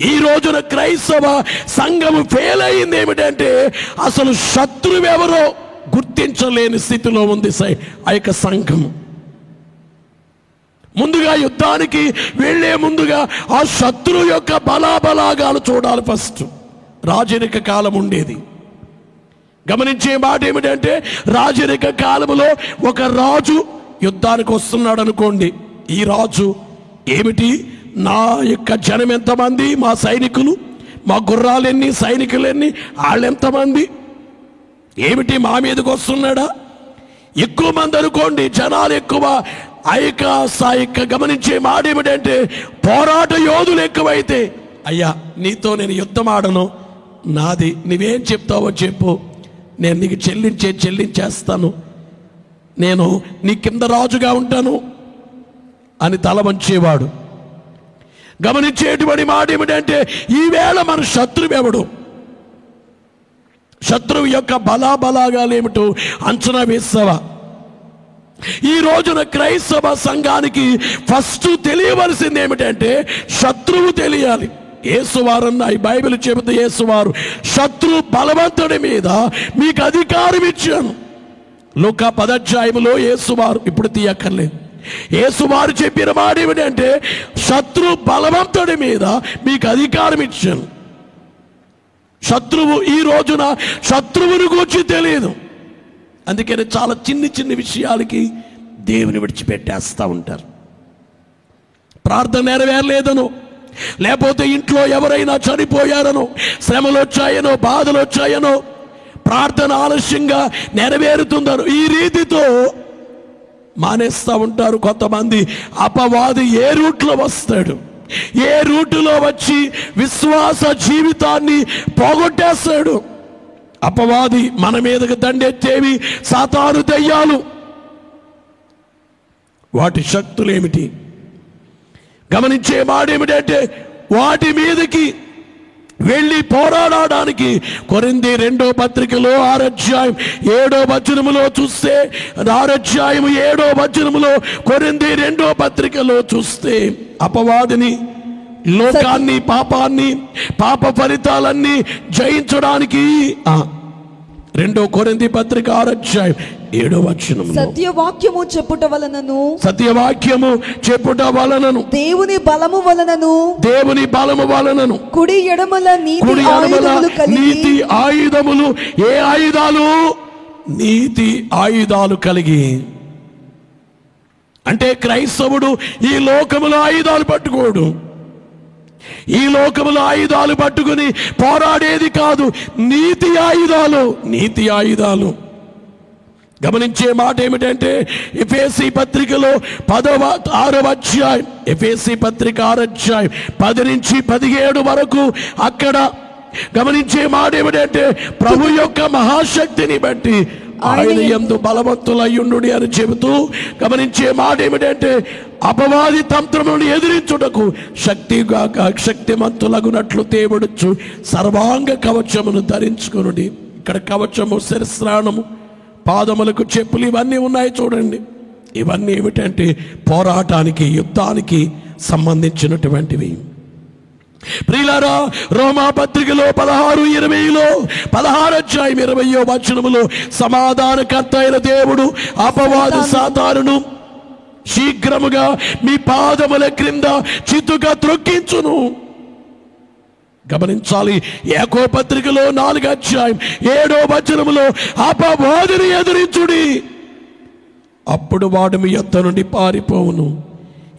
ఈ రోజున క్రైస్తవ సంఘము ఫెయిల్ అయింది ఏమిటంటే, అసలు శత్రువు ఎవరో గుర్తించలేని స్థితిలో ఉంది ఆ యొక్క సంఘము. ముందుగా యుద్ధానికి వెళ్లే ముందుగా ఆ శత్రువు యొక్క బలాబలాగాలు చూడాలి. ఫస్ట్ రాజరిక కాలం ఉండేది, గమనించే మాట ఏమిటంటే, రాజరిక కాలంలో ఒక రాజు యుద్ధానికి వస్తున్నాడు అనుకోండి. ఈ రాజు ఏమిటి, నా యొక్క జనం ఎంతమంది, మా సైనికులు, మా గుర్రాలెన్ని, సైనికులెన్ని, వాళ్ళెంతమంది, ఏమిటి మా మీదకి వస్తున్నాడా? ఎక్కువ మంది అనుకోండి, జనాలు ఎక్కువ, ఐక గమనించే మాట ఏమిటంటే, పోరాట యోధులు ఎక్కువైతే, అయ్యా నీతో నేను యుద్ధం ఆడను, నాది నువ్వేం చెప్తావో చెప్పు, నేను నీకు చెల్లించేస్తాను, నేను నీ కింద రాజుగా ఉంటాను అని తల వంచేవాడు. గమనించేటువంటి మాట ఏమిటంటే, ఈవేళ మన శత్రువు ఎవడు, శత్రువు యొక్క బలాగాలేమిటో అంచనా వేస్తావా? ఈ రోజున క్రైస్తవ సంఘానికి ఫస్ట్ తెలియవలసింది ఏమిటంటే, శత్రువు తెలియాలి. యేసువారన్న ఈ బైబిల్ చెబుతూ, యేసువారు శత్రు బలవంతుడి మీద మీకు అధికారం ఇచ్చాను. లూకా 10వ అధ్యాయంలో యేసువారు, ఇప్పుడు తీయక్కర్లేదు, యేసువారు చెప్పిన మాట ఏమిటంటే, శత్రు బలవంతుడి మీద మీకు అధికారం ఇచ్చాను. శత్రువు ఈ రోజున శత్రువుని గురించి తెలియదు. అందుకని చాలా చిన్ని విషయాలకి దేవుని విడిచిపెట్టేస్తూ ఉంటారు. ప్రార్థన నెరవేరలేదను, లేకపోతే ఇంట్లో ఎవరైనా చనిపోయారనో, శ్రమలు వచ్చాయనో, బాధలు వచ్చాయనో, ప్రార్థన ఆలస్యంగా నెరవేరుతుందను, ఈ రీతితో మానేస్తూ ఉంటారు కొంతమంది. అపవాది ఏ రూట్లో వస్తాడు, ఏ రూటులో వచ్చి విశ్వాస జీవితాన్ని పోగొట్టేస్తాడు. అపవాది మన మీదకి దండెత్తేవి సాతాను దెయ్యాలు, వాటి శక్తులేమిటి? గమనించే మాట ఏమిటంటే, వాటి మీదకి వెళ్ళి పోరాడడానికి కొరింథీ 2వ పత్రికలో 6వ అధ్యాయం 7వ వచనములో చూస్తే, 6వ అధ్యాయం 7వ వచనములో కొరింథీ 2వ పత్రికలో చూస్తే, అపవాదిని, లోకాన్ని, పాపాన్ని, పాప ఫలితాలన్నీ జయించడానికి 2వ కొరింథీ పత్రిక 6వ అధ్యాయం 7వ వచనములో, సత్యవాక్యము చెప్పుట వలనను దేవుని బలము వలనను కుడి ఎడమల నీతి ఆయుధములు, ఏ ఆయుధాలు? నీతి ఆయుధాలు కలిగి. అంటే క్రైస్తవుడు ఈ లోకములో ఆయుధాలు పట్టుకోడు, ఈ లోకములో ఆయుధాలు పట్టుకుని పోరాడేది కాదు, నీతి ఆయుధాలు. గమనించే మాట ఏమిటంటే, ఎఫెసీ పత్రికలో 6వ అధ్యాయం, ఎఫెసీ పత్రిక 6వ అధ్యాయం 10 నుంచి 17 వరకు, అక్కడ గమనించే మాట ఏమిటంటే, ప్రభు యొక్క మహాశక్తిని బట్టి ఆయన యందు బలవంతులయ్యుండు అని చెబుతూ, గమనించే మాట ఏమిటంటే, అపవాది తంత్రములను ఎదిరించుటకు శక్తిమంతులగునట్లు దేవుడుచు సర్వాంగ కవచమును ధరించుకునుడి. ఇక్కడ కవచము, శిరస్త్రాణము, పాదములకు చెప్పులు, ఇవన్నీ ఉన్నాయి చూడండి. ఇవన్నీ ఏమిటంటే పోరాటానికి, యుద్ధానికి సంబంధించినటువంటివి. ప్రియులారా, రోమా పత్రికలో 16:20లో 16వ అధ్యాయం 20వ వచనములో, సమాధానకర్త అయిన దేవుడు అపవాది సాతానును శీఘ్రముగా మీ పాదముల క్రింద చితుగా త్రొక్కించును. గమనించాలి, యాకోబు పత్రికలో 4వ అధ్యాయం 7వ వచనములో, అపవాదిని ఎదిరించుడి, అప్పుడు వాడు మీ యొద్ద నుండి పారిపోవును.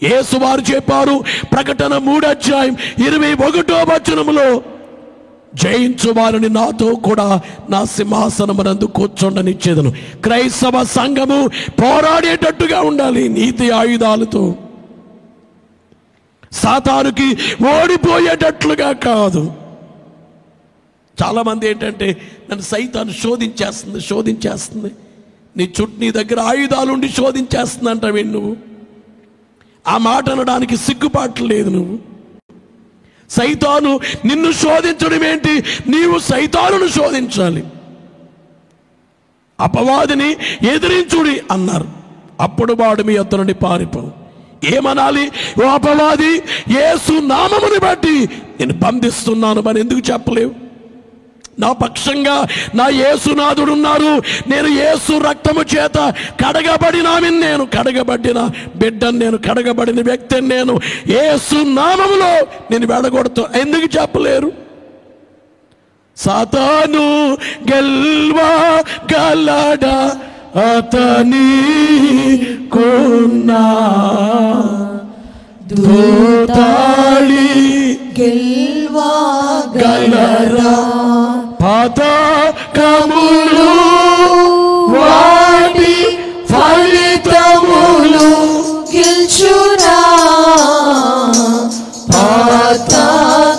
యేసువారు చెప్పారు, ప్రకటన 3వ అధ్యాయం 21వ వచనములో, జయించు వారిని నాతో కూడా నా సింహాసనమునందు కూర్చోండనిచ్చేదను. క్రైస్తవ సంఘము పోరాడేటట్టుగా ఉండాలి నీతి ఆయుధాలతో, సాతానుకి ఓడిపోయేటట్లుగా కాదు. చాలామంది ఏంటంటే, నన్ను సైతాను శోధించేస్తుంది, నీ దగ్గర ఆయుధాలు ఉండి శోధించేస్తుంది అంటావు. నువ్వు ఆ మాట అనడానికి సిగ్గుపాటు లేదు. నువ్వు సైతాను నిన్ను శోధించడం ఏంటి? నీవు సైతానును శోధించాలి. అపవాదిని ఎదిరించుడి అన్నారు, అప్పుడు వాడు మీ యొద్ద నుండి పారిపోవు. ఏమనాలి? ఓ అపవాది, యేసు నామముని బట్టి నేను బంధిస్తున్నాను అని ఎందుకు చెప్పలేవు? నా పక్షంగా నా యేసునాథుడు ఉన్నారు, నేను యేసు రక్తము చేత కడగబడిన బిడ్డను, నేను కడగబడిన వ్యక్తిని, నేను యేసు నామములో నేను వెళ్ళగొడుతూ ఎందుకు చెప్పలేరు? సాతాను గెల్వగలడా అతని కొన్నా దూతాళి గెల్వగలరా పాతకములు వాటి ఫలితములు గెల్చునా పాతకములు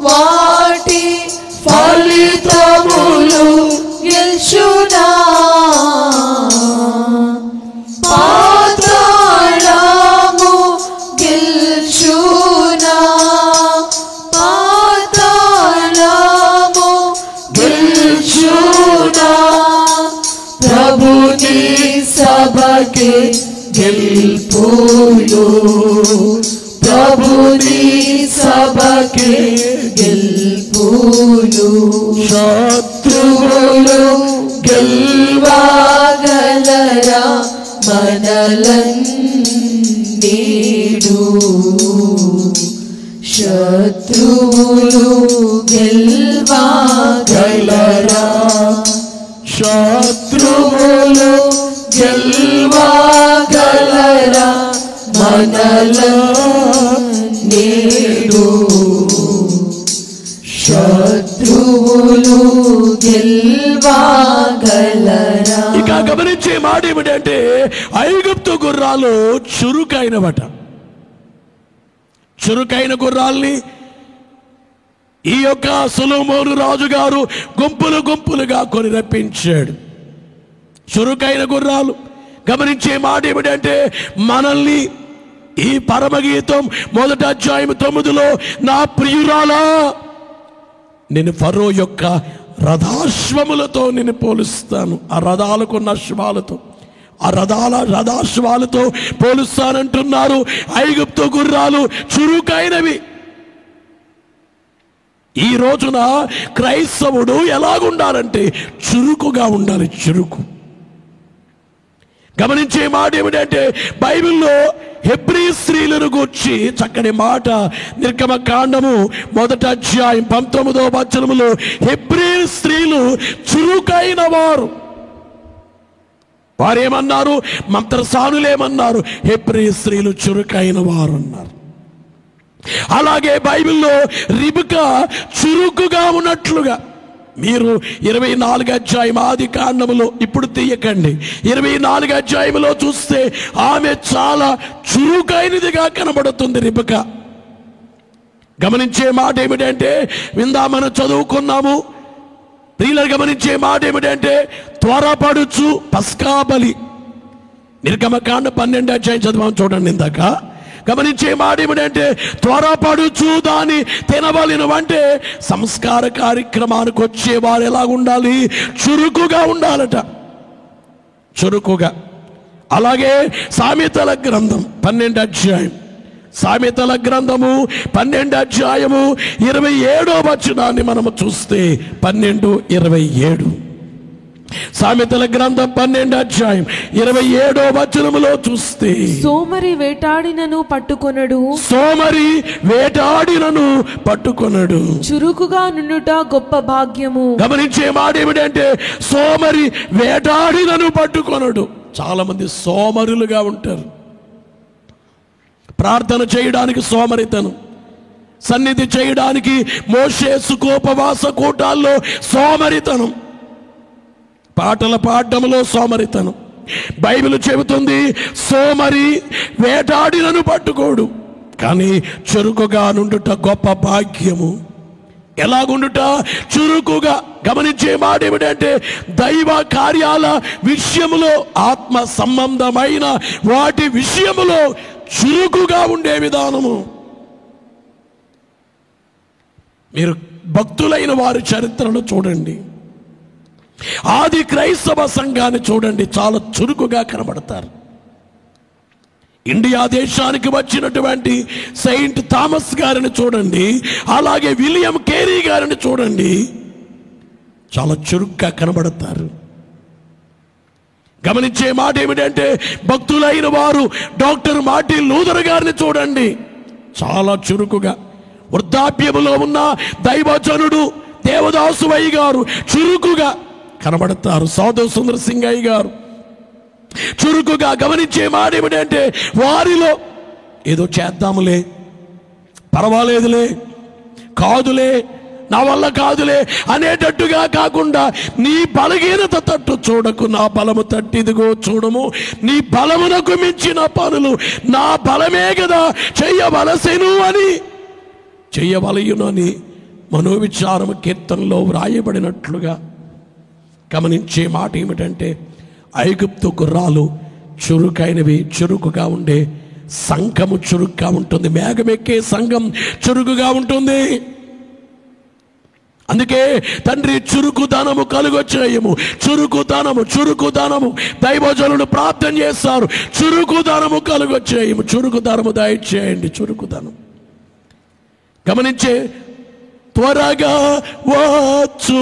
వాటి ఫలితములు గెల్చునా పాతాళము గెల్చునా పాతాళము గెల్చునా ప్రభుని సభకి గెల్పులు ప్రభుని సభకి గెల్పులు శత్రువులు గెల్వగలరా మనలన్నీడు శత్రువులు గెల్వగలరా శత్రువులు గెల్వగలరా మనలన్నీడు శత్రువులు గెల్వగలరా. ఇక గమనించే మాట ఏమిటంటే ఐగుప్తు గుర్రాలు చురుకైనవట. చురుకైన గుర్రాల్ని ఈ యొక్క సొలొమోను రాజుగారు గుంపులు గుంపులుగా కొని రప్పించాడు. చురుకైన గుర్రాలు. గమనించే మాట ఏమిటంటే మనల్ని ఈ పరమగీతం 1వ అధ్యాయం 9లో నా ప్రియురాలా నేను ఫరో యొక్క రథాశ్వములతో నేను పోలుస్తాను. ఆ రథాలకున్న అశ్వాలతో, ఆ రథాశ్వాలతో పోలుస్తానంటున్నారు. ఐగుప్తు గుర్రాలు చురుకైనవి. ఈ రోజున క్రైస్తవుడు ఎలాగుండాలంటే చురుకుగా ఉండాలి. చురుకు. గమనించే మాట ఏమిటంటే బైబిల్లో హెబ్రీ స్త్రీలను గూర్చి చక్కని మాట నిర్గమకాండము 1వ అధ్యాయం 19వ వచనములో హెబ్రీ స్త్రీలు చురుకైన వారు. వారేమన్నారు? మంత్రసానులేమన్నారు? హెబ్రీ స్త్రీలు చురుకైన వారు అన్నారు. అలాగే బైబిల్లో రిబకా చురుకుగా ఉన్నట్లుగా మీరు 24వ అధ్యాయం ఆది కాండములో, ఇప్పుడు తీయకండి, 24వ అధ్యాయంలో చూస్తే ఆమె చాలా చురుకైనదిగా కనబడుతుంది రిబకా. గమనించే మాట ఏమిటంటే విందామని చదువుకున్నాము ప్రియులను. గమనించే మాట ఏమిటంటే త్వరపడుచు పస్కా బలి. నిర్గమకాండ 12వ అధ్యాయం చదివాము చూడండి ఇందాక. గమనించే మాట ఏమిటంటే త్వరపడుచు దాన్ని తినవలెను. అంటే సంస్కార కార్యక్రమానికి వచ్చే వారు ఎలా ఉండాలి? చురుకుగా ఉండాలట. చురుకుగా. అలాగే సామెతల గ్రంథం 12వ అధ్యాయం, సామెతల గ్రంథము 12వ అధ్యాయము 27వ వచనాన్ని మనము చూస్తే 12:27 సామెతల గ్రంథం 12వ అధ్యాయం 27వ వచనములో చూస్తే సోమరి వేటాడినను పట్టుకొనడు, సోమరి వేటాడినను పట్టుకొనడు. చురుకుగా నుండుట గొప్ప భాగ్యము. గమనించే మాట ఏమిటంటే సోమరి వేటాడినను పట్టుకొనడు. చాలా మంది సోమరులుగా ఉంటారు. ప్రార్థన చేయడానికి సోమరితనం, సన్నిధి చేయడానికి మోషే సుకోపవాస కూటాల్లో సోమరితనం, పాటలు పాడడంలో సోమరితనం. బైబిల్ చెబుతుంది సోమరి వేటాడినను పట్టుకోడు, కానీ చురుకుగా నుండుట గొప్ప భాగ్యము. ఎలాగుండుట? చురుకుగా. గమనించే మాట ఏమిటంటే దైవ కార్యాల విషయములో, ఆత్మ సంబంధమైన వాటి విషయములో చురుకుగా ఉండే విధానము. మీరు భక్తులైన వారి చరిత్రను చూడండి, ఆది క్రైస్తవ సంఘాన్ని చూడండి, చాలా చురుకుగా కనబడతారు. ఇండియా దేశానికి వచ్చినటువంటి సెయింట్ థామస్ గారిని చూడండి, అలాగే విలియం కేరీ గారిని చూడండి, చాలా చురుగ్గా కనబడతారు. గమనించే మాట ఏమిటంటే భక్తులైన వారు డాక్టర్ మార్టిన్ లూథర్ గారిని చూడండి, చాలా చురుకుగా. వృద్ధాప్యములో ఉన్న దైవజనుడు దేవదాసు అయ్య గారు చురుకుగా కనబడతారు. సౌదవ్ సుందర్ సింగ్ అయ్య గారు చురుకుగా గమనించే మాట ఏమిటంటే, వారిలో ఏదో చేద్దాములే, పర్వాలేదులే, కాదులే, నా వల్ల కాదులే అనేటట్టుగా కాకుండా, నీ బలహీనత తట్టు చూడకు, నా బలము తట్టిదిగో చూడము, నీ బలమునకు మించిన పనులు నా బలమే కదా చెయ్యవలసెను అని, చెయ్యవలయునని మనోవిచారము కీర్తనలో వ్రాయబడినట్లుగా గమనించే మాట ఏమిటంటే, ఐగుప్తు గుర్రాలు చురుకైనవి, చురుకుగా ఉండే సంఘము చురుగ్గా ఉంటుంది, మేఘమెక్కే సంఘం చురుకుగా ఉంటుంది. అందుకే తండ్రి చురుకుదనము కలుగొచ్చేయము, చురుకుదనము దైవజనులు ప్రార్థన చేస్తారు, చురుకుదనము కలుగొచ్చేయము, చురుకుదనము దయచేయండి. చురుకుదనం గమనించే, త్వరగా వచ్చు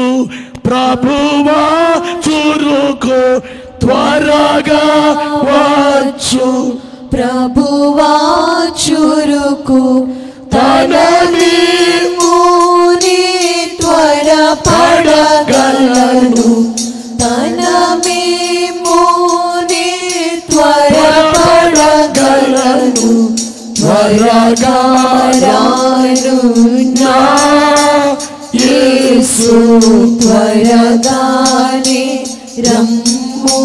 ప్రభువా చురుకు, త్వరగా వచ్చు ప్రభువా చురుకు, తన నీవుని త్వరపడగలడు, తన మేముని త్వరపడగలడు, త్వరగా రాను నా యేసు, త్వరగానే రమ్ము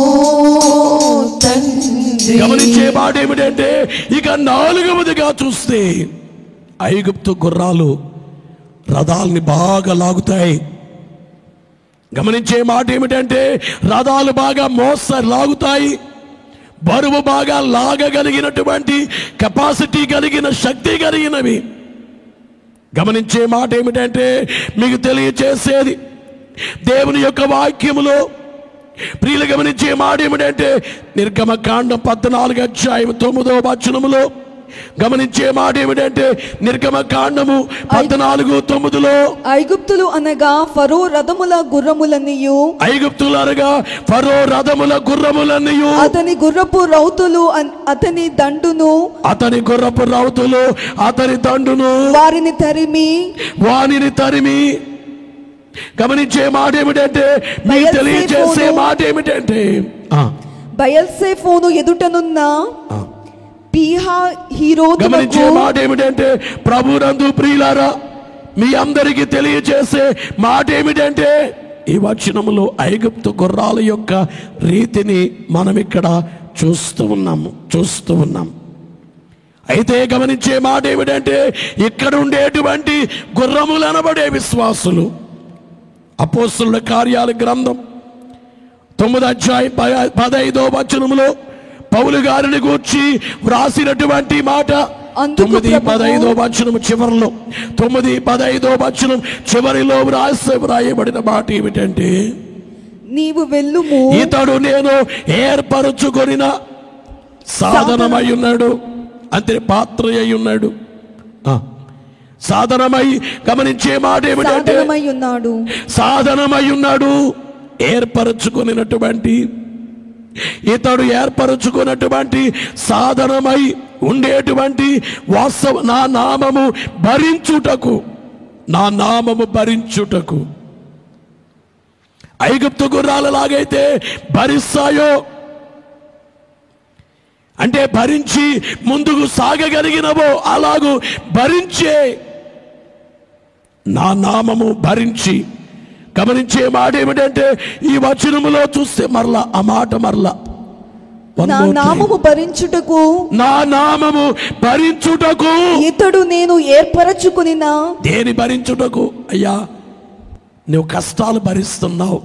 తండ్రి. గమనించే మాట ఏమిటంటే, ఇక నాలుగవదిగా చూస్తే ఐగుప్తు గుర్రాలు రథాలని బాగా లాగుతాయి. గమనించే మాట ఏమిటంటే, రథాలు బాగా లాగుతాయి, బరువు బాగా లాగగలిగినటువంటి కెపాసిటీ కలిగిన, శక్తి కలిగినవి. గమనించే మాట ఏమిటంటే, మీకు తెలియచేసేది దేవుని యొక్క వాక్యములో ప్రియులు గమనించే మాట ఏమిటంటే, నిర్గమకాండం 14వ అధ్యాయం 9వ వచనములో గమనించే మాట ఏమిటంటే, నిర్గమకాండము 14:9లో, ఐగుప్తులు అనగా ఫరో రథముల గుర్రములన్నీయు, ఐగుప్తులు అనగా ఫరో రథముల గుర్రములన్నీయు, అతని గుర్రపు రౌతులు అతని దండును, అతని గుర్రపు రౌతులు అతని దండును వారిని తరిమి. గమనించే మాట ఏమిటంటే, మీకు తెలియజేసే మాట ఏమిటంటే, బయల్సెఫోను ఎదుటనున్న గమనించే మాట ఏమిటంటే, ప్రభునందు ప్రియులారా, మీ అందరికీ తెలియజేసే మాట ఏమిటంటే, ఈ వచనములో ఐగుప్తు గుర్రాల యొక్క రీతిని మనం ఇక్కడ చూస్తూ ఉన్నాం. అయితే గమనించే మాట ఏమిటంటే, ఇక్కడ ఉండేటువంటి గుర్రములు అనబడే విశ్వాసులు, అపోస్తలుల కార్యాల గ్రంథం 9వ అధ్యాయం 15వ వచనములో పౌలు గారిని గూర్చి వ్రాసినటువంటి మాట 9:15వ వచనం చివరిలో, 9:15వ వచనం చివరిలో వ్రాయబడిన మాట ఏమిటంటే, నీవు వెళ్ళుము, ఇతడు నేను ఏర్పరచుకొనిన సాధనమై ఉన్నాడు, అంతే పాత్ర అయి ఉన్నాడు, సాధనమై. గమనించే మాట ఏమిటంటే, సాధనమై ఉన్నాడు, ఏర్పరచుకున్నటువంటి, ఇతడు ఏర్పరచుకున్నటువంటి సాధనమై ఉండేటువంటి వాస్తవ నా నామము భరించుటకు ఐగుప్తు గుర్రాలలాగైతే భరిస్తాయో, అంటే భరించి ముందుకు సాగగలిగినవో, అలాగూ భరించే నా నామము భరించి. గమనించే మాట ఏమిటంటే, ఈ వచనములో చూస్తే మరలా ఆ మాట నా నామము భరించుటకు ఇతడు నేను ఏర్పరచుకునిన. దేని భరించుటకు? అయ్యా, నువ్వు కష్టాలు భరిస్తున్నావు,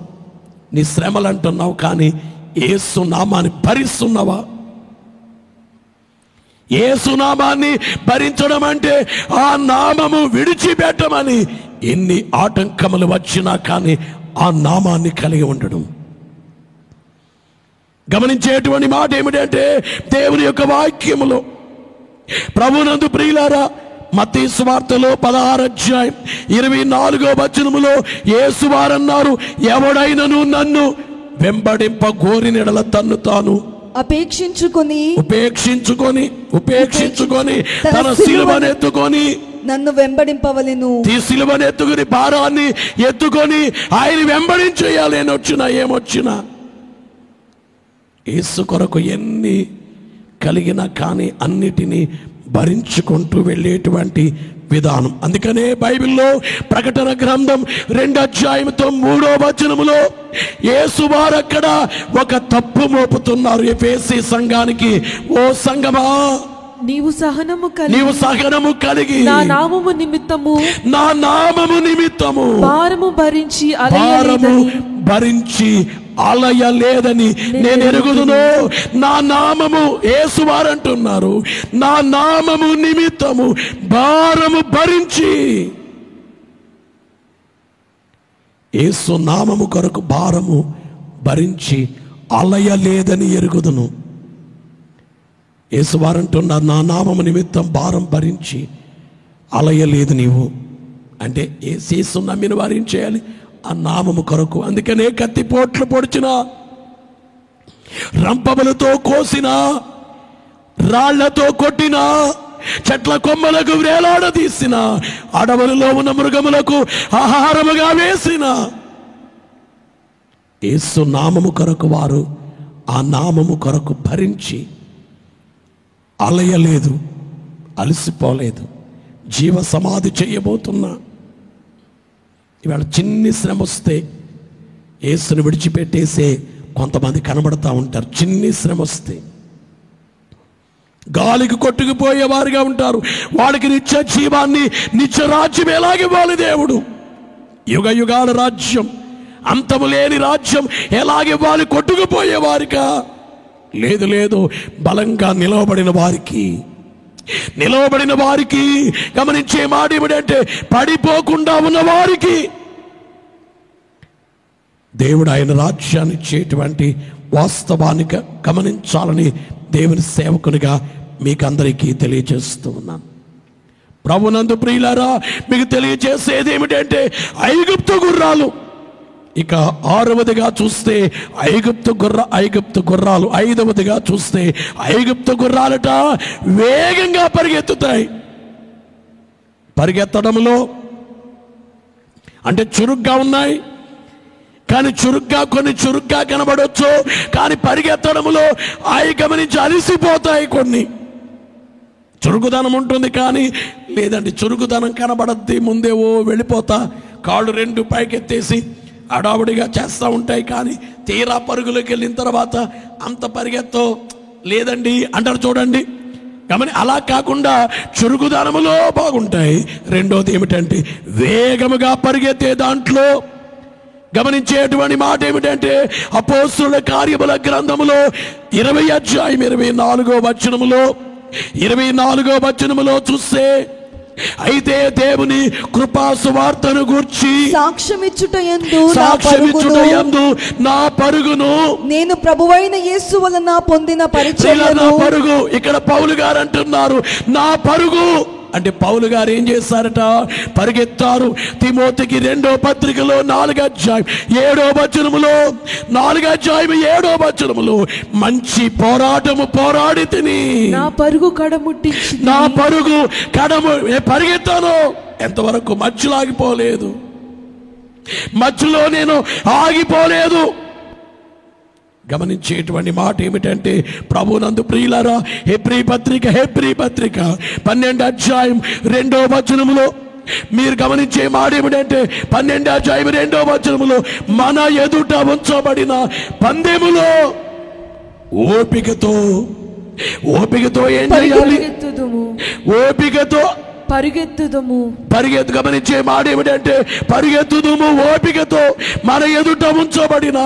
నీ శ్రమలు అంటున్నావు, కానీ యేసు నామాన్ని భరిస్తున్నావా? యేసు నామాన్ని భరించడం అంటే ఆ నామము విడిచిపెట్టమని ఎన్ని ఆటంకములు వచ్చినా కానీ ఆ నామాన్ని కలిగి ఉండడం. గమనించేటువంటి మాట ఏమిటంటే, దేవుని యొక్క వాక్యములో ప్రభునందు ప్రియులారా, మత్తయి సువార్తలో 16వ అధ్యాయం 24వ వచనములో యేసు వారన్నారు, ఎవడైనను నన్ను వెంబడింప గోరినెడల తన్ను తాను ఉపేక్షించుకొని తన సిలువనెత్తుకొని నన్ను వెంబడింపవలెను. సిలువను ఎత్తుకుని భారాన్ని ఎత్తుకొని ఆయన వెంబడించేయాలి. ఏమొచ్చినా ఏమొచ్చినా యేసు కొరకు ఎన్ని కలిగినా కానీ అన్నిటినీ భరించుకుంటూ వెళ్ళేటువంటి విధానం. అందుకనే బైబిల్లో ప్రకటన గ్రంథం 2:3 యేసు వారు అక్కడ ఒక తప్పు మోపుతున్నారు ఎఫెసీ సంఘానికి. ఓ సంఘమా, నీవు సహనము కలిగి నా నామము నిమిత్తము భారము భరించి అలయలేదని నేను ఎరుగుదును. నా నామము, యేసువారు అంటున్నారు, నా నామము నిమిత్తము భారము భరించి, యేసు నామము కొరకు భారము భరించి అలయలేదని ఎరుగుదును. యేసువారు అంటున్నారు, నా నామము నిమిత్తం భారం భరించి అలయలేదు నీవు. అంటే యేసు నమ్మిన వారు ఏం చేయాలి? ఆ నామము కొరకు. అందుకనే కత్తిపోట్లు పొడిచిన, రంపములతో కోసిన, రాళ్లతో కొట్టిన, చెట్ల కొమ్మలకు వేలాడదీసిన, అడవులలో ఉన్న మృగములకు ఆహారముగా వేసిన యేసు నామము కొరకు వారు ఆ నామము కొరకు భరించి అలయలేదు, అలసిపోలేదు. జీవ సమాధి చేయబోతున్నా. ఇవాళ చిన్ని శ్రమ వస్తే యేసుని విడిచిపెట్టేసే కొంతమంది కనబడతా ఉంటారు. చిన్ని శ్రమ వస్తే గాలికి కొట్టుకుపోయేవారుగా ఉంటారు. వాళ్ళకి నిత్య జీవాన్ని, నిత్య రాజ్యం ఎలాగివ్వాలి దేవుడు? యుగ యుగాల రాజ్యం, అంతము లేని రాజ్యం ఎలాగివ్వాలి? కొట్టుకుపోయేవారిగా లేదు, లేదు. బలంగా నిలవబడిన వారికి గమనించే మాట ఏమిటంటే, పడిపోకుండా ఉన్న వారికి దేవుడు ఆయన రాజ్యాన్ని ఇచ్చేటువంటి వాస్తవాన్ని గమనించాలని దేవుని సేవకునిగా మీకందరికీ తెలియజేస్తూ ఉన్నాను. ప్రభునందు ప్రియులారా, మీకు తెలియజేసేది ఏమిటంటే, ఐగుప్తు గుర్రాలు. ఇక 6వదిగా చూస్తే ఐగుప్తు గుర్రాలు. 5వదిగా చూస్తే ఐగుప్తు గుర్రాలట వేగంగా పరిగెత్తుతాయి. పరిగెత్తడంలో అంటే చురుగ్గా ఉన్నాయి, కానీ కొన్ని చురుగ్గా కనబడవచ్చు, కానీ పరిగెత్తడంలో అవి గమనించి అలసిపోతాయి. కొన్ని చురుకుదనం ఉంటుంది, కానీ లేదండి చురుకుదనం కనబడద్ది. ముందే వెళ్ళిపోతా, కాళ్ళు 2 పైకెత్తేసి అడావుడిగా చేస్తూ ఉంటాయి. కానీ తీరా పరుగులోకి వెళ్ళిన తర్వాత అంత పరిగెత్తో లేదండి అంటారు. చూడండి, అలా కాకుండా చురుకుదనములో బాగుంటాయి. రెండోది ఏమిటంటే, వేగముగా పరిగెత్తే దాంట్లో గమనించేటువంటి మాట ఏమిటంటే, అపోస్తలుల కార్యముల గ్రంథములో 20వ వచనములో చూస్తే, అయితే దేవుని కృపా సువార్తను గూర్చి సాక్ష్యమిచ్చుటయందు నా పరుగును నేను ప్రభువైన యేసు వలన పొందిన పరిచర్యను. పరుగు ఇక్కడ పౌలు గారు అంటున్నారు, నా పరుగు అంటే పౌలు గారు ఏం చేశారట? పరిగెత్తారు. తిమోతికి 2వ పత్రికలో 4:7 వచనములో మంచి పోరాటము పోరాడి తిని నా పరుగు పరిగెత్తాను. ఎంతవరకు? మధ్యలో ఆగిపోలేదు. మధ్యలో నేను ఆగిపోలేదు. గమనించేటువంటి మాట ఏమిటంటే, ప్రభునందు ప్రియులారా, హెబ్రీ పత్రిక 12వ వచనములో మీరు గమనించే మాట ఏమిటంటే, 12వ వచనములో మన ఎదుట ఉంచబడిన పందెములో ఓపికతో ఏం చేయాలి? ఓపికతో గమనించే మాట ఏమిటంటే, పరిగెత్తుదుము ఓపికతో మన ఎదుట ఉంచబడిన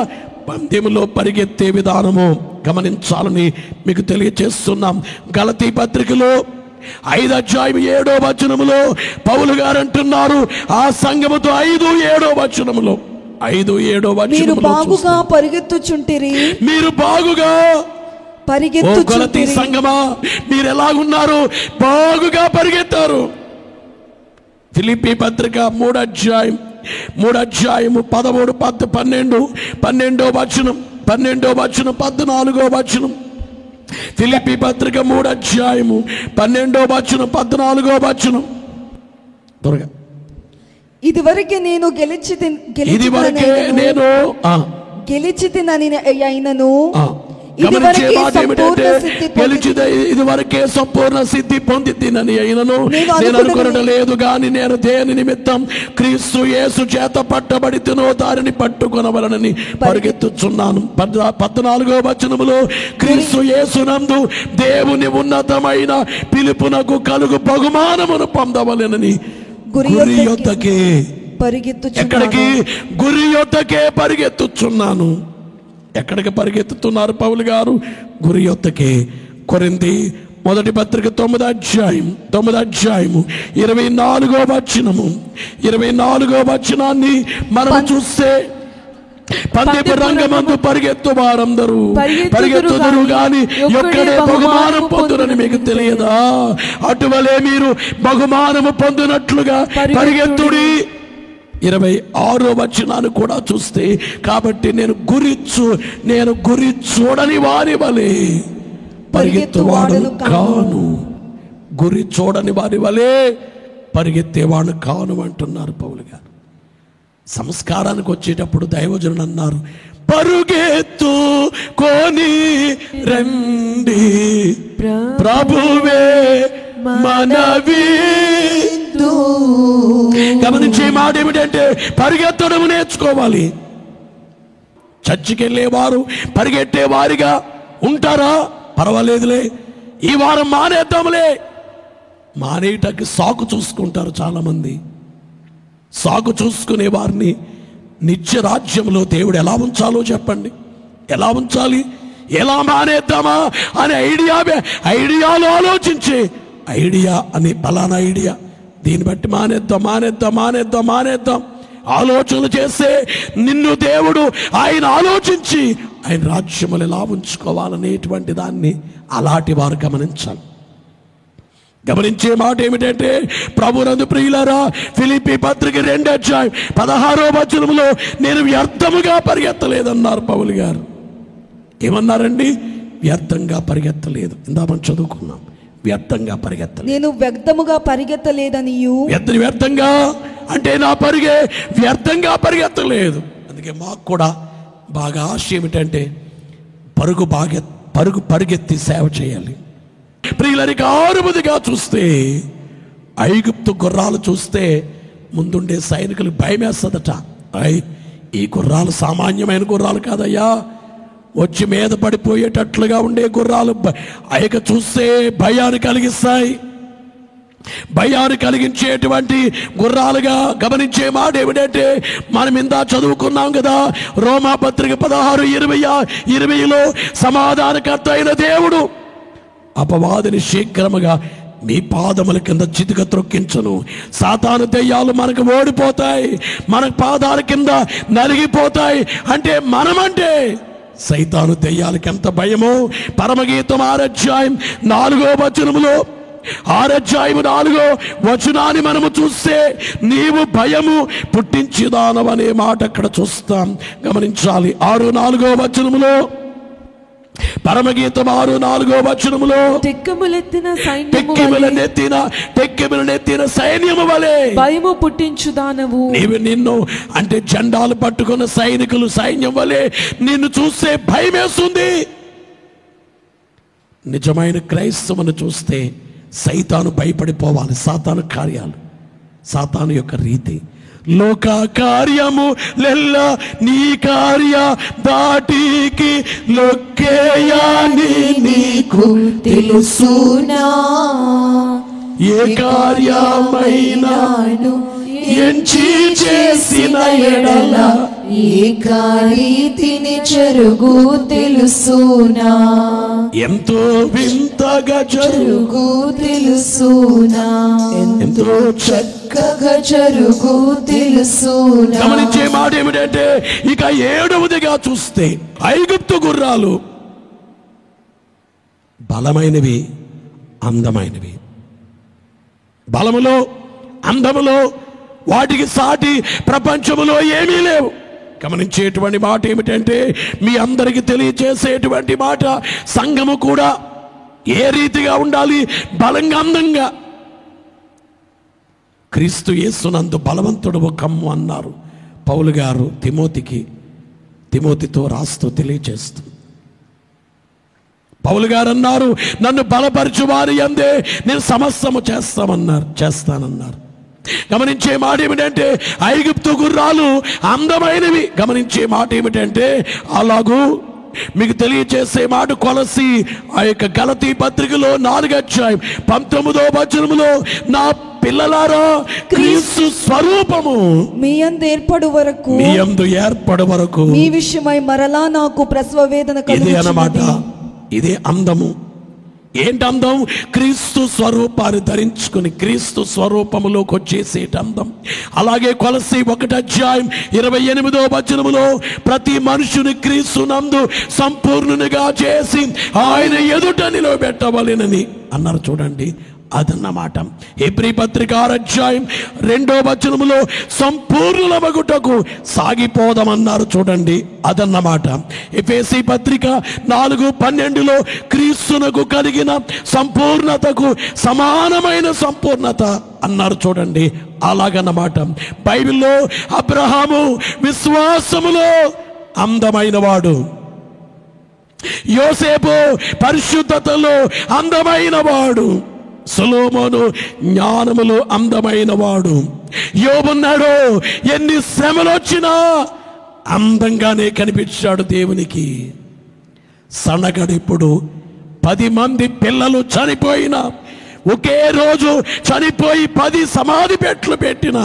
పందెములో పరిగెత్తే విధానము గమనించాలని మీకు తెలియచేస్తున్నాం. గలతీ పత్రికలో 5:7 వచనములో పౌలు గారు అంటున్నారు, ఆ సంఘముతో 5:7 వచనములో మీరు బాగుగా పరిగెత్తుచుంటిరి. మీరు బాగుగా గలతీ సంఘమా, మీరు ఎలాగున్నారు? బాగుగా పరిగెత్తారు. ఫిలిప్పీ పత్రిక 3 అధ్యాయం 13, 12వ వచనం, 14వ వచనం. ఫిలిప్పీ పత్రిక 3 అధ్యాయము 12వ వచనం, 14వ వచనం. త్వరగా. ఇదివరకే నేను గెలిచితినని అయినను ఇదివరకే సంపూర్ణ సిద్ధి పొందితినని అయినను నేను అనుకొనడం లేదు గాని నేను దేని నిమిత్తం క్రీస్తు యేసు చేత పట్టబడితినో దానిని పట్టుకొనవలనని పరిగెత్తుచున్నాను. 14వ వచనములో క్రీస్తు యేసునందు దేవుని ఉన్నతమైన పిలుపునకు కలుగు బహుమానమును పొందవలెనని గురి యొద్దకే ఎక్కడికి గురి యొద్దకే పరిగెత్తుచున్నాను. ఎక్కడికి పరిగెత్తుతున్నారు పౌలు గారు? గురి యొద్దకే. కొరింథీ మొదటి పత్రిక 9వ అధ్యాయము 24వ వచనము 24వ వచనాన్ని మనం చూస్తే పందెపు రంగమందు పరిగెత్తు వారందరూ పరిగెత్తుదురు గాని ఒక్కడే బహుమానం పొందునని మీకు తెలియదా? అటువలే మీరు బహుమానము పొందినట్లుగా పరిగెత్తుడి. 26వ వచనాన్ని కూడా చూస్తే కాబట్టి నేను గురి చూడని వారి వలె పరిగెత్తువాడు కాను, గురి చూడని వారి వలె పరిగెత్తేవాడు కాను అంటున్నారు పౌలు గారు. సంస్కారానికి వచ్చేటప్పుడు దైవజనులు అన్నారు, పరుగెత్తు కొని రండి ప్రభువే మనవి. గమనించే మాట ఏమిటంటే పరిగెత్తడం నేర్చుకోవాలి. చర్చికి వెళ్ళేవారు పరిగెట్టే వారిగా ఉంటారా? పర్వాలేదులే, ఈ వారం మానేద్దాంలే. మానేయటానికి సాకు చూసుకుంటారు చాలా మంది. సాగు చూసుకునే వారిని నిత్య రాజ్యంలో దేవుడు ఎలా ఉంచాలో చెప్పండి. ఎలా ఉంచాలి, ఎలా మానేద్దామా అనే ఐడియాలో ఆలోచించి ఐడియా అని పలానా ఐడియా దీన్ని బట్టి మానేద్దాం ఆలోచనలు చేస్తే నిన్ను దేవుడు ఆయన ఆలోచించి ఆయన రాజ్యములు ఎలా ఉంచుకోవాలనేటువంటి దాన్ని అలాంటి వారు గమనించాలి. గమనించే మాట ఏమిటంటే ప్రభునందు ప్రియులారా, ఫిలిప్పీ పత్రిక 2వ అధ్యాయం 16వ వచనంలో నేను వ్యర్థముగా పరిగెత్తలేదన్నారు పౌలు గారు. ఏమన్నారండి? వ్యర్థంగా పరిగెత్తలేదు. ఇందా మనం చదువుకున్నాం, వ్యర్థంగా పరిగెత్తలేదు. నేను వ్యర్థముగా పరిగెత్తలేదని. వ్యర్థంగా అంటే నా పరిగే వ్యర్థంగా పరిగెత్తలేదు. అందుకే మాకు కూడా బాగా ఆశ ఏమిటంటే పరిగెత్తి సేవ చేయాలి. ప్రియులరికి 6వదిగా చూస్తే ఐగుప్తు గుర్రాలు చూస్తే ముందుండే సైనికులు భయమేస్తుందట. ఈ గుర్రాలు సామాన్యమైన గుర్రాలు కాదయ్యా, వచ్చి మీద పడిపోయేటట్లుగా ఉండే గుర్రాలు చూస్తే భయాన్ని కలిగిస్తాయి. భయాన్ని కలిగించేటువంటి గుర్రాలుగా గమనించే మాట ఏమిటంటే మనం ఇందా చదువుకున్నాం కదా, రోమా పత్రిక 16:20లో సమాధానకర్త అయిన దేవుడు అపవాదిని శీఘ్రముగా మీ పాదముల కింద చితిక త్రొక్కించును. సాతాను దెయ్యాలు మనకు ఓడిపోతాయి, మన పాదాల కింద నలిగిపోతాయి. అంటే మనమంటే సైతాను దెయ్యాలకి ఎంత భయమో పరమగీతం 6వ అధ్యాయం 4వ వచనములో 6వ అధ్యాయం 4వ వచనాన్ని మనము చూస్తే నీవు భయము పుట్టించుదానవనే మాట అక్కడ చూస్తాం. గమనించాలి. 6:4వ వచనములో పరమగీతం 6:4వ వచనములో టెక్కెములెత్తిన సైన్యము వలె భయము పుట్టించుదానవు నీవు. నిన్ను అంటే జెండాలు పట్టుకున్న సైనికులు సైన్యం వలె నిన్ను చూస్తే భయమేస్తుంది. నిజమైన క్రైస్తవుని చూస్తే సైతాను భయపడిపోవాలి. సాతాను కార్యాలు, సాతాను యొక్క రీతి, లోక కార్యము లెల్ల నీ కార్య దాటికి లొక్కేయాని నీకు తెలుసునా, ఏ కార్యమైనాను ఎంచి చేసిన ఎడల ఏకారీతిని జరుగు తెలుసునా, ఎంతో వింతగా జరుగు తెలుసునా, ఎంతో చక్కగా జరుగు తెలుసునా. గమనించే మాట ఏమిటంటే ఇక 7వదిగా చూస్తే ఐగుప్తు గుర్రాలు బలమైనవి, అందమైనవి. బలములో అందములో వాటికి సాటి ప్రపంచములో ఏమీ లేవు. గమనించేటువంటి మాట ఏమిటంటే మీ అందరికీ తెలియచేసేటువంటి మాట, సంఘము కూడా ఏ రీతిగా ఉండాలి? బలంగా, అందంగా. క్రీస్తు యేసునందు బలవంతుడు కమ్ము అన్నారు పౌలు గారు తిమోతితో రాస్తూ తెలియచేస్తూ. పౌలు గారు అన్నారు, నన్ను బలపరచు వారి యందే నేను సమస్తము చేస్తానన్నారు. గమనించే మాట ఏమిటంటే ఐగుప్తు గుర్రాలు అందమైనవి. గమనించే మాట ఏమిటంటే అలాగూ మీకు తెలియచేసే మాట కొలసి ఆ యొక్క గలతీ పత్రికలో 4:19 నా పిల్లలారా క్రీస్తు స్వరూపము మీ యందు ఏర్పడు వరకు మీ విషయమై మరలా నాకు ప్రసవ వేదన ఇదే అన్నమాట. ఇదే అందము. ఏంటి అందం? క్రీస్తు స్వరూపాన్ని ధరించుకుని క్రీస్తు స్వరూపములోకి వచ్చేసేట అందం. అలాగే కొలసి 1:28 ప్రతి మనుషుని క్రీస్తు నందు సంపూర్ణునిగా చేసి ఆయన ఎదుట నిలబెట్టవలెనని అన్నారు. చూడండి, అదన్నమాట. హెబ్రీ పత్రిక 6:2 సంపూర్ణులమగుటకు సాగిపోదామన్నారు. చూడండి, అదన్నమాట. ఎఫెసీ పత్రిక 4:12 క్రీస్తునకు కలిగిన సంపూర్ణతకు సమానమైన సంపూర్ణత అన్నారు. చూడండి, అలాగన్నమాట. బైబిల్లో అబ్రహాము విశ్వాసములో అందమైన వాడు, యోసేపు పరిశుద్ధతలో అందమైన వాడు, సొలొమోను జ్ఞానములో అందమైన వాడు, యోబున్నాడు ఎన్ని శ్రమలు వచ్చినా అందంగానే కనిపించాడు దేవునికి. సనగడిప్పుడు 10 మంది పిల్లలు చనిపోయిన ఒకే రోజు చనిపోయి 10 సమాధి పెట్లు పెట్టిన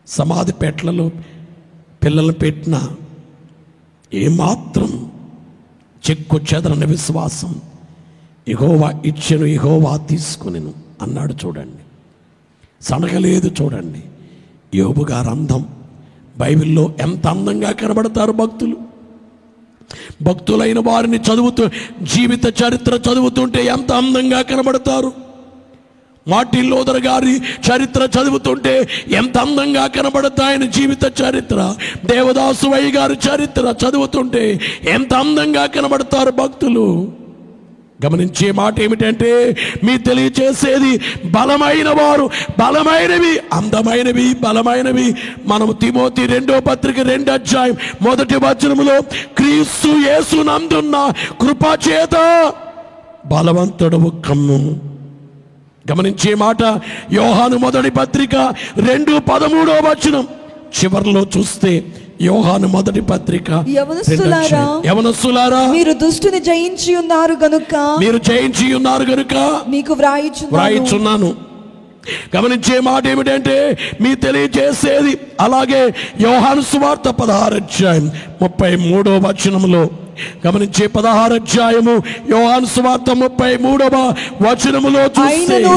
సమాధి పెట్లలో పిల్లలు పెట్టిన ఏమాత్రం చెక్కు చెదరని విశ్వాసం, యెహోవా ఇచ్చెను యెహోవా తీసుకునెను అన్నాడు. చూడండి, సనగలేదు. చూడండి, యోబు గారు అందం. బైబిల్లో ఎంత అందంగా కనబడతారు భక్తులైన వారిని చదువుతూ జీవిత చరిత్ర చదువుతుంటే ఎంత అందంగా కనబడతారు. మార్టిన్ లూథర్ గారి చరిత్ర చదువుతుంటే ఎంత అందంగా కనబడతాయన జీవిత చరిత్ర. దేవదాసు వై గారి చరిత్ర చదువుతుంటే ఎంత అందంగా కనబడతారు భక్తులు. గమనించే మాట ఏమిటంటే మీ తెలియచేసేది బలమైన వారు, బలమైనవి, అందమైనవి, బలమైనవి. మనము తిమోతి 2వ పత్రిక 2:1 క్రీస్తు యేసునందున్న కృపచేత బలవంతుడవు కమ్ము. గమనించే మాట యోహాను మొదటి పత్రిక 2:13 చివర్లో చూస్తే యోహాను మొదటి పత్రిక, యవనస్తులారా మీరు దుష్టుని జయించి ఉన్నారు గనుక మీకు వ్రాయిచున్నాను. గమనించే మాట ఏమిటంటే మీ తెలియజేసేది. అలాగే యోహాను సువార్త 16:33 గమనించే 16 యోహాను సువార్త 33 ఆయనను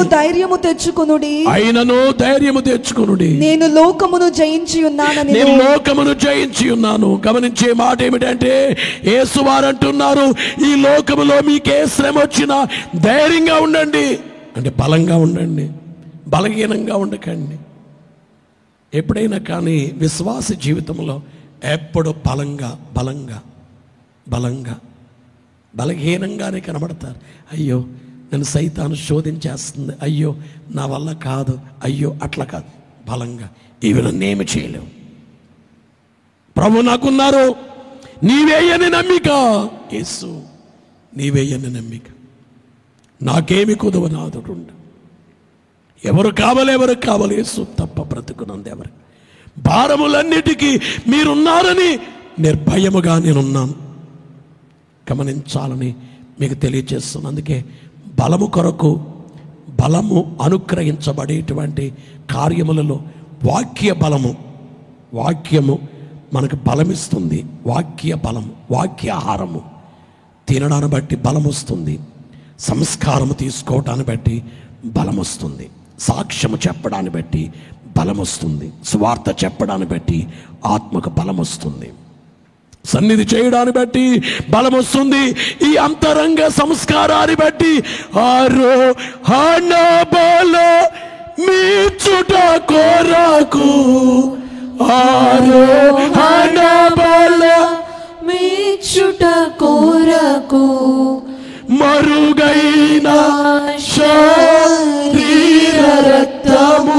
ధైర్యము తెచ్చుకొనుడి నేను లోకమును జయించి ఉన్నాను. గమనించే మాట ఏమిటంటే యేసువారు అంటున్నారు, ఈ లోకములో మీకే శ్రమ వచ్చినా ధైర్యంగా ఉండండి. అంటే బలంగా ఉండండి, బలహీనంగా ఉండకండి. ఎప్పుడైనా కానీ విశ్వాస జీవితంలో ఎప్పుడు బలహీనంగానే కనబడతారు. అయ్యో నన్ను సైతాను శోధించేస్తుంది, అయ్యో నా వల్ల కాదు, అయ్యో అట్లా కాదు. బలంగా ఇవి నన్నేమి చేయలేవు, ప్రభు నాకున్నారు, నీవేయని నమ్మిక. యేసు నీవేయని నమ్మిక, నాకేమి కుదువ నాదుడు. ఎవరు కావాలి యేసు తప్ప బ్రతుకునంది ఎవరు. భారములన్నిటికీ మీరున్నారని నిర్భయముగా నేనున్నాను. గమనించాలని మీకు తెలియజేస్తున్నాను. అందుకే బలము కొరకు బలము అనుగ్రహించబడేటువంటి కార్యములలో వాక్యము మనకు బలమిస్తుంది. వాక్యాహారము తినడాన్ని బట్టి బలం వస్తుంది, సంస్కారము తీసుకోవటాన్ని బట్టి బలం వస్తుంది, సాక్ష్యము చెప్పడాన్ని బట్టి బలం వస్తుంది, సువార్త చెప్పడాన్ని బట్టి ఆత్మకు బలం వస్తుంది, సన్నిధి చేయడాన్ని బట్టి బలం వస్తుంది. ఈ అంతరంగ సంస్కారాన్ని బట్టి ఆరోహణ బల మీచుట కోరాకు, ఆరోహణ బల మీచుట కోరాకు, మరుగైన శరీర రక్తము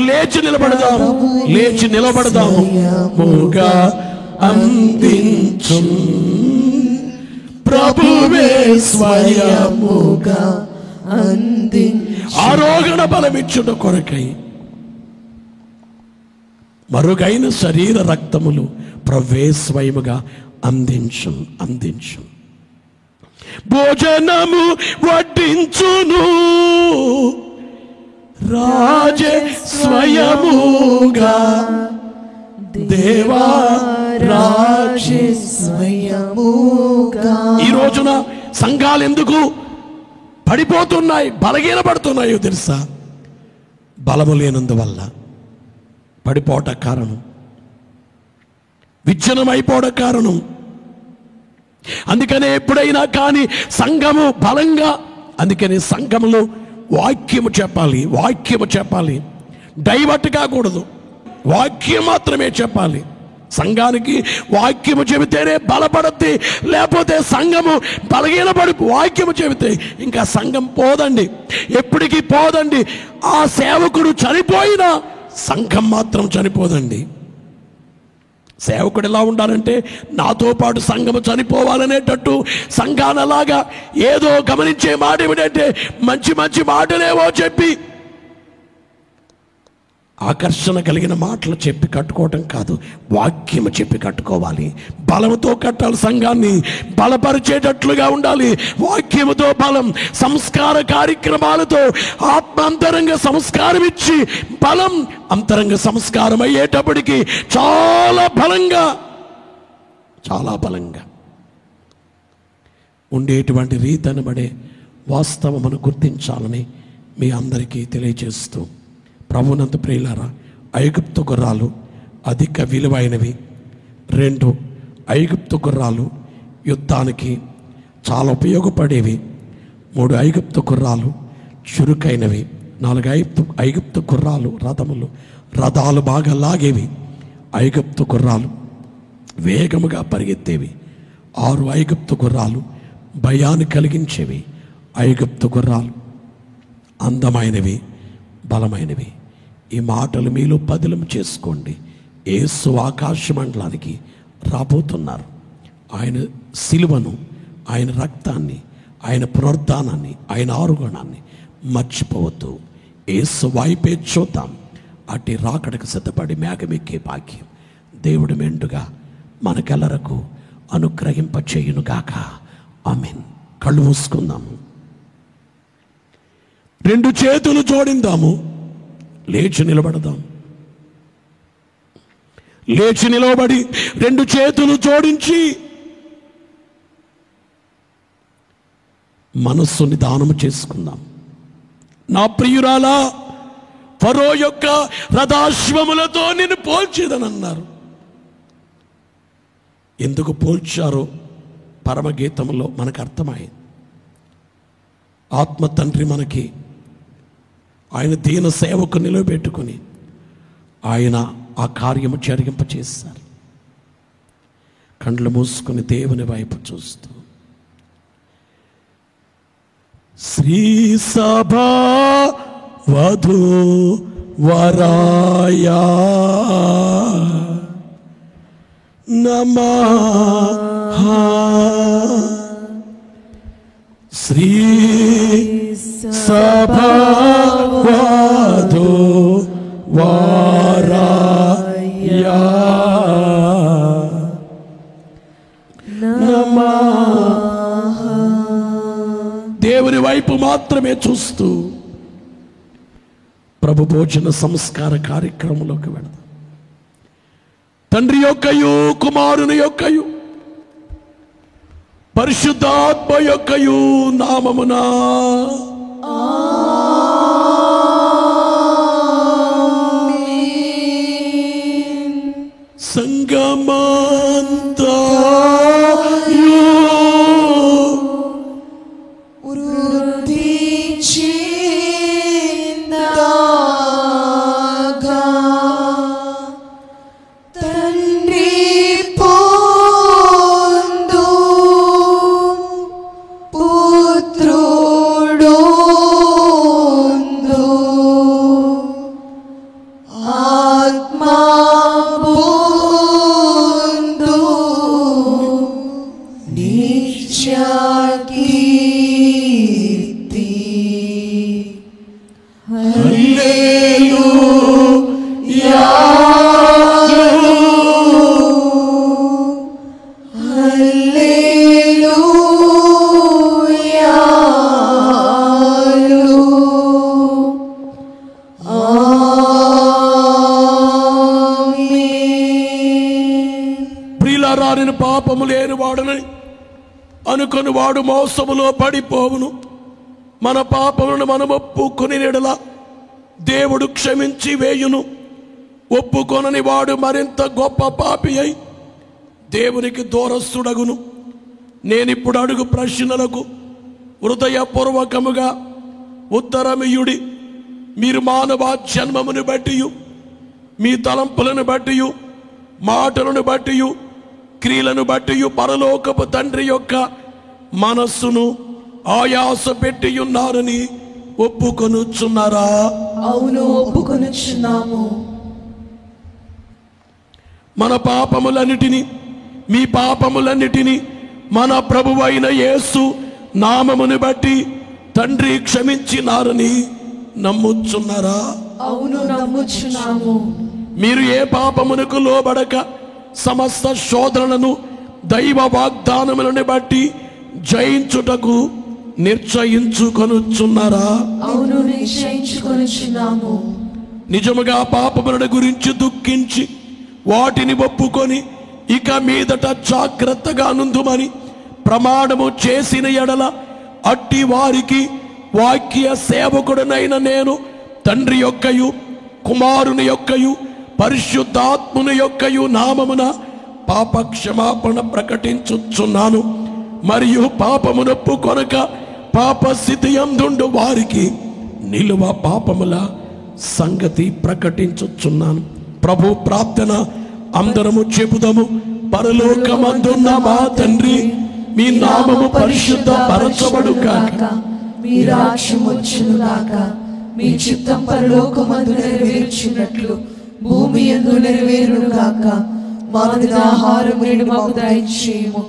అందరూ లేచి నిలబడదాము, లేచి నిలబడదాము. మూగా అందించు ప్రభువే స్వయముగా ఆరోగణ బలమిచ్చుట కొరకై మరుగైన శరీర రక్తములు ప్రభువే స్వయముగా అందించు. భోజనము వడ్డించును రాజే స్వయముగా, దేవా రాజే స్వయముగా. ఈ రోజున సంఘాలు ఎందుకు పడిపోతున్నాయి, బలహీనపడుతున్నాయో తెలుసా? బలము లేనందువల్ల పడిపోవట కారణం, విచ్ఛిన్నమైపోవడం కారణం. అందుకనే ఎప్పుడైనా కానీ సంఘము బలంగా, అందుకని సంఘములో వాక్యము చెప్పాలి, డైవర్ట్ కాకూడదు, వాక్యం మాత్రమే చెప్పాలి. సంఘానికి వాక్యము చెబితేనే బలపడద్ది, లేకపోతే సంఘము బలహీనపడి వాక్యము చెబితే ఇంకా సంఘం పోదండి, ఎప్పటికీ పోదండి. ఆ సేవకుడు చనిపోయినా సంఘం మాత్రం చనిపోదండి. సేవకుడు ఎలా ఉండాలంటే నాతో పాటు సంఘము చనిపోవాలనేటట్టు, సంఘాన్ని అలాగా ఏదో గమనించే మాట ఏమిటంటే మంచి మంచి మాటలేవో చెప్పి ఆకర్షణ కలిగిన మాటలు చెప్పి కట్టుకోవటం కాదు, వాక్యము చెప్పి కట్టుకోవాలి. బలముతో కట్టాలి, సంఘాన్ని బలపరిచేటట్లుగా ఉండాలి. వాక్యముతో బలం, సంస్కార కార్యక్రమాలతో ఆత్మ అంతరంగ సంస్కారం ఇచ్చి బలం అంతరంగ సంస్కారం అయ్యేటప్పటికి చాలా బలంగా ఉండేటువంటి రీతిని బడే వాస్తవమును గుర్తించాలని మీ అందరికీ తెలియజేస్తూ, ప్రభునందు ప్రియులారా, ఐగుప్తు గుర్రాలు అధిక విలువైనవి. 2 ఐగుప్తు గుర్రాలు యుద్ధానికి చాలా ఉపయోగపడేవి. 3 ఐగుప్తు గుర్రాలు చురుకైనవి. 4 ఐగుప్తు గుర్రాలు రథాలు బాగా లాగేవి. ఐగుప్తు గుర్రాలు వేగముగా పరిగెత్తేవి. 6 ఐగుప్తు గుర్రాలు భయాన్ని కలిగించేవి. ఐగుప్తు గుర్రాలు అందమైనవి, బలమైనవి. ఈ మాటలు మీలో పదిలం చేసుకోండి. యేసు ఆకాశ మండలానికి రాబోతున్నారు. ఆయన సిలువను, ఆయన రక్తాన్ని, ఆయన పునరుద్ధానాన్ని, ఆయన ఆరోగణాన్ని మర్చిపోవద్దు. యేసు వైపే చూద్దాం. అట్టి రాకడకు సిద్ధపడి మేఘమెక్కే భాగ్యం దేవుడు మెండుగా మనకెల్లరకు అనుగ్రహింప చేయునుగాక. ఆమేన్. కళ్ళు మూసుకుందాము, 2 చేతులు జోడిందాము, లేచి నిలబడదాం. లేచి నిలబడి 2 చేతులు జోడించి మనస్సుని దానము చేసుకుందాం. నా ప్రియురాలా, ఫరో యొక్క రథాశ్వములతో నేను పోల్చేదనన్నారు. ఎందుకు పోల్చారో పరమగీతంలో మనకు అర్థమైంది. ఆత్మ తండ్రి మనకి ఆయన దీన సేవకు నిలబెట్టుకుని ఆయన ఆ కార్యము జరిగింపచేశారు. కండ్లు మూసుకుని దేవుని వైపు చూస్తూ, శ్రీ సభా వధూ వరాయా నమః, శ్రీ సభా వధూ వరాయా నమః. దేవుని వైపు మాత్రమే చూస్తూ ప్రభు భోజన సంస్కార కార్యక్రమంలోకి వెళదాం. తండ్రి యొక్కయు, కుమారుని యొక్కయు, పరిశుద్ధాత్మ యొక్కయు నామమునా సంగమంతా ఆత్మా పొందు నిత్య కీర్తి. హల్లెలూయా ప్రియులారా, పాపము లేని వాడునని అనుకొని వాడు మోసములో పడిపోవును. మన పాపములను మనం ఒప్పుకొని ఎడల దేవుడు క్షమించి వేయును. ఒప్పుకొనని వాడు మరింత గొప్ప పాపి అయి దేవునికి దూరస్తుడగును. నేనిప్పుడు అడుగు ప్రశ్నలకు హృదయపూర్వకముగా ఉత్తరమియుడి. మీరు మానవ జన్మమును బట్టి, మీ తలంపులను బట్టి, మాటలను బట్టి, క్రియలను బట్టి పరలోకపు తండ్రి యొక్క మనస్సును ఆయాస పెట్టి ఉన్నారని ఒప్పుకొనుచున్నారా? అవును, ఒప్పుకొనుచున్నాము. మన పాపములన్నిటినీ, మీ పాపములన్నిటినీ మన ప్రభువైన యేసు నామమును బట్టి తండ్రి క్షమించినారని నమ్ముచున్నారా? అవును, నమ్ముచున్నాము. మీరు ఏ పాపమునకు లోబడక సమస్త శోధనలను దైవ వాగ్దానములను బట్టి జయించుటకు నిశ్చయించుకొనుచున్నారా? అవును, నిశ్చయించుకొనుచున్నాము. నిజముగా పాపములను గురించి దుఃఖించి వాటిని ఒప్పుకొని ఇక మీదట జాగ్రత్తగా నుందుమని ప్రమాణము చేసిన ఎడల అట్టి వారికి వాక్య సేవకుడనైన నేను తండ్రి యొక్కయు కుమారుని యొక్కయు పరిశుద్ధాత్ముని యొక్కయు నామమున పాప క్షమాపణ ప్రకటించుచున్నాను. మరియు పాపమునొప్పు కొనక పాప స్థితి యందుండు వారికి నిలువ పాపముల సంగతి ప్రకటించుచున్నాను. ప్రభు ప్రార్థన అందరము చెబుదాము. పరలోకమందున్న మా తండ్రి, మీ నామము పరిశుద్ధ పరచబడు కాక, మీ రాజ్యం వచ్చును గాక. మీ చిత్తం పరలోకమందు నెరవేర్చున్నట్లు భూమి యందు నెరవేరును గాక. మా దిన ఆహారము నేడు మాకు దయచేయము.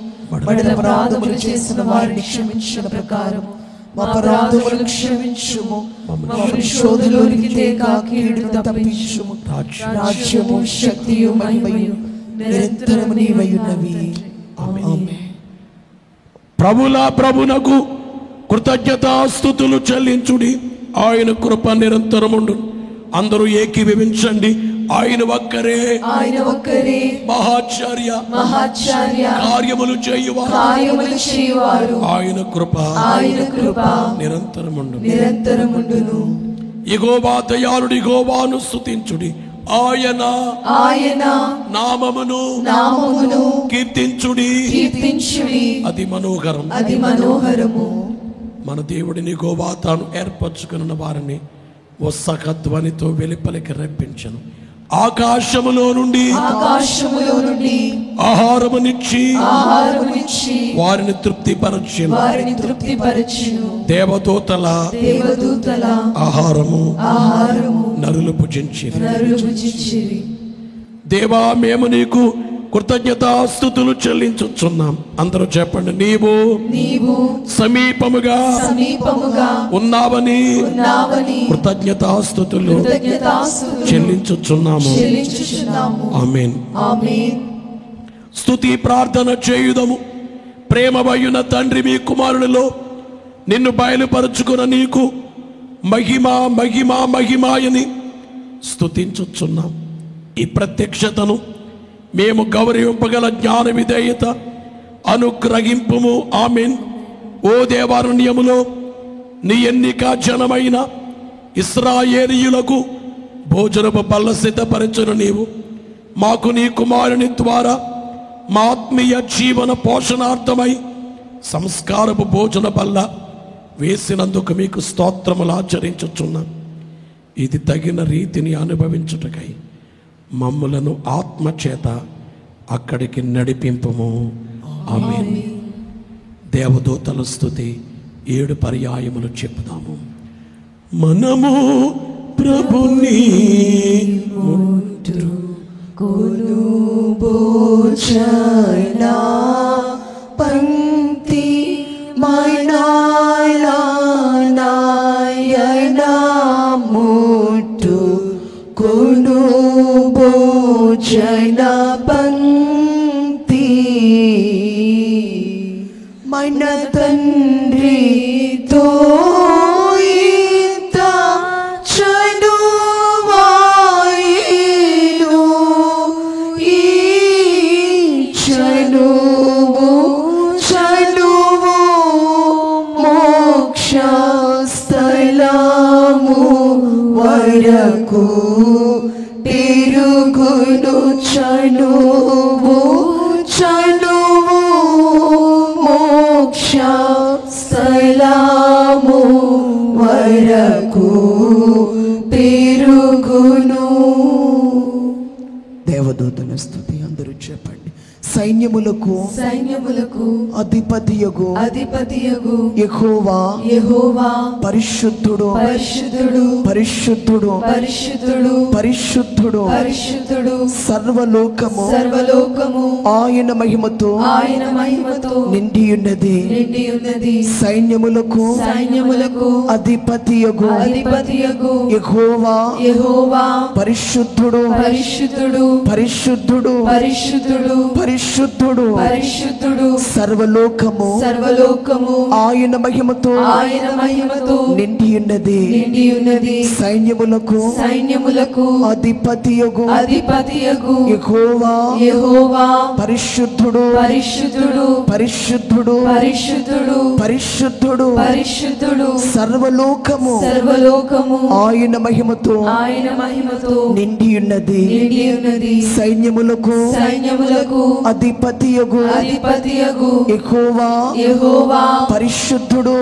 బడల అపరాధములు చేసిన వారిని క్షమించిన ప్రకారము మా అపరాధములను క్షమించుము. మమ్మల్ని శోధనలోనికి తేక కీడును తప్పించుము. రాజ్యము శక్తియు మహిమయు నిరంతరము నీవయున్నవి. ఆమేన్. ప్రభునకు కృతజ్ఞతాస్తుతులు చెల్లించుడి. ఆయన కృప నిరంతరముండు. అందరూ ఏకీభవించండి. ఆయన ఒక్కరే మహాచార్య కార్యములు చేయువారు. ఆయన కృప నిరంతరముండును. యెహోవా దయాళుడు, యెహోవాను స్తుతించుడి. ఆయన నామమును కీర్తించుడి. అది మనోహరము. మన దేవుడిని యెహోవా తాను ఏర్పరచుకున్న వారిని ఉత్సాహ ధ్వనితో వెలుపలికి రప్పించను. ఆకాశములో నుండి ఆహారమునిచ్చి వారిని తృప్తిపరచెను. దేవదూతల ఆహారము నరులు భుజించిరి. దేవా, మేము నీకు కృతజ్ఞతాస్తుతులు చెల్లించుచున్నాం. అందరూ చెప్పండి. నీవు సమీపముగా ఉన్నావని కృతజ్ఞతాస్తుతులు చెల్లించుచున్నాము. ఆమేన్. స్తుతి ప్రార్థన చేయుదము. ప్రేమమయున తండ్రి, మీ కుమారునిలో నిన్ను బయలుపరుచుకున్న నీకు మహిమా మహిమా మహిమాయని స్తుతించుచున్నాం. ఈ ప్రత్యక్షతను మేము గౌరవింపగల జ్ఞాన విధేయత అనుగ్రహింపుము. ఆమేన్. ఓ దేవారణ్యములో నీ ఎన్నిక జనమైన ఇశ్రాయేలీయులకు భోజనపు బల్ల సిద్ధపరచును నీవు. మాకు నీ కుమారుని ద్వారా మా ఆత్మీయ జీవన పోషణార్థమై సంస్కారపు భోజన బల్ల వేసినందుకు మీకు స్తోత్రములు ఆచరించుచున్నాం. ఇది తగిన రీతిని అనుభవించుటకై మమ్ములను ఆత్మచేత అక్కడికి నడిపింపుము. ఆమేన్. దేవదూతల స్తుతి 7 పర్యాయములు చెప్పుదాము. మనము ప్రభుని ముట్టు కొనుబోచన పంక్తి మనాయన ముట్టు కొనుబోచన పంక్తి మన తండ్రితో ఇంత చనువాయిను ఈ చనువు మోక్ష స్థలము వరకు పెరుగును చనువు మోక్ష స్థలము వరకు పెరుగును. దేవదూతల స్తుతి అందరూ చెప్పండి. సైన్యములకు అధిపతియగు యెహోవా పరిశుద్ధుడు సర్వలోకము ఆయన మహిమతో నిండియున్నది. సైన్యములకు అధిపతియగు యెహోవా పరిశుద్ధుడు సర్వలోకము ఆయన మహిమతో నిండియున్నది. సైన్యములకు అధిపతియగు యెహోవా పరిశుద్ధుడు సర్వలోకము ఆయన మహిమతో నిండియున్నది. సైన్యములకు అధిపతియగు యెహోవా పరిశుద్ధుడు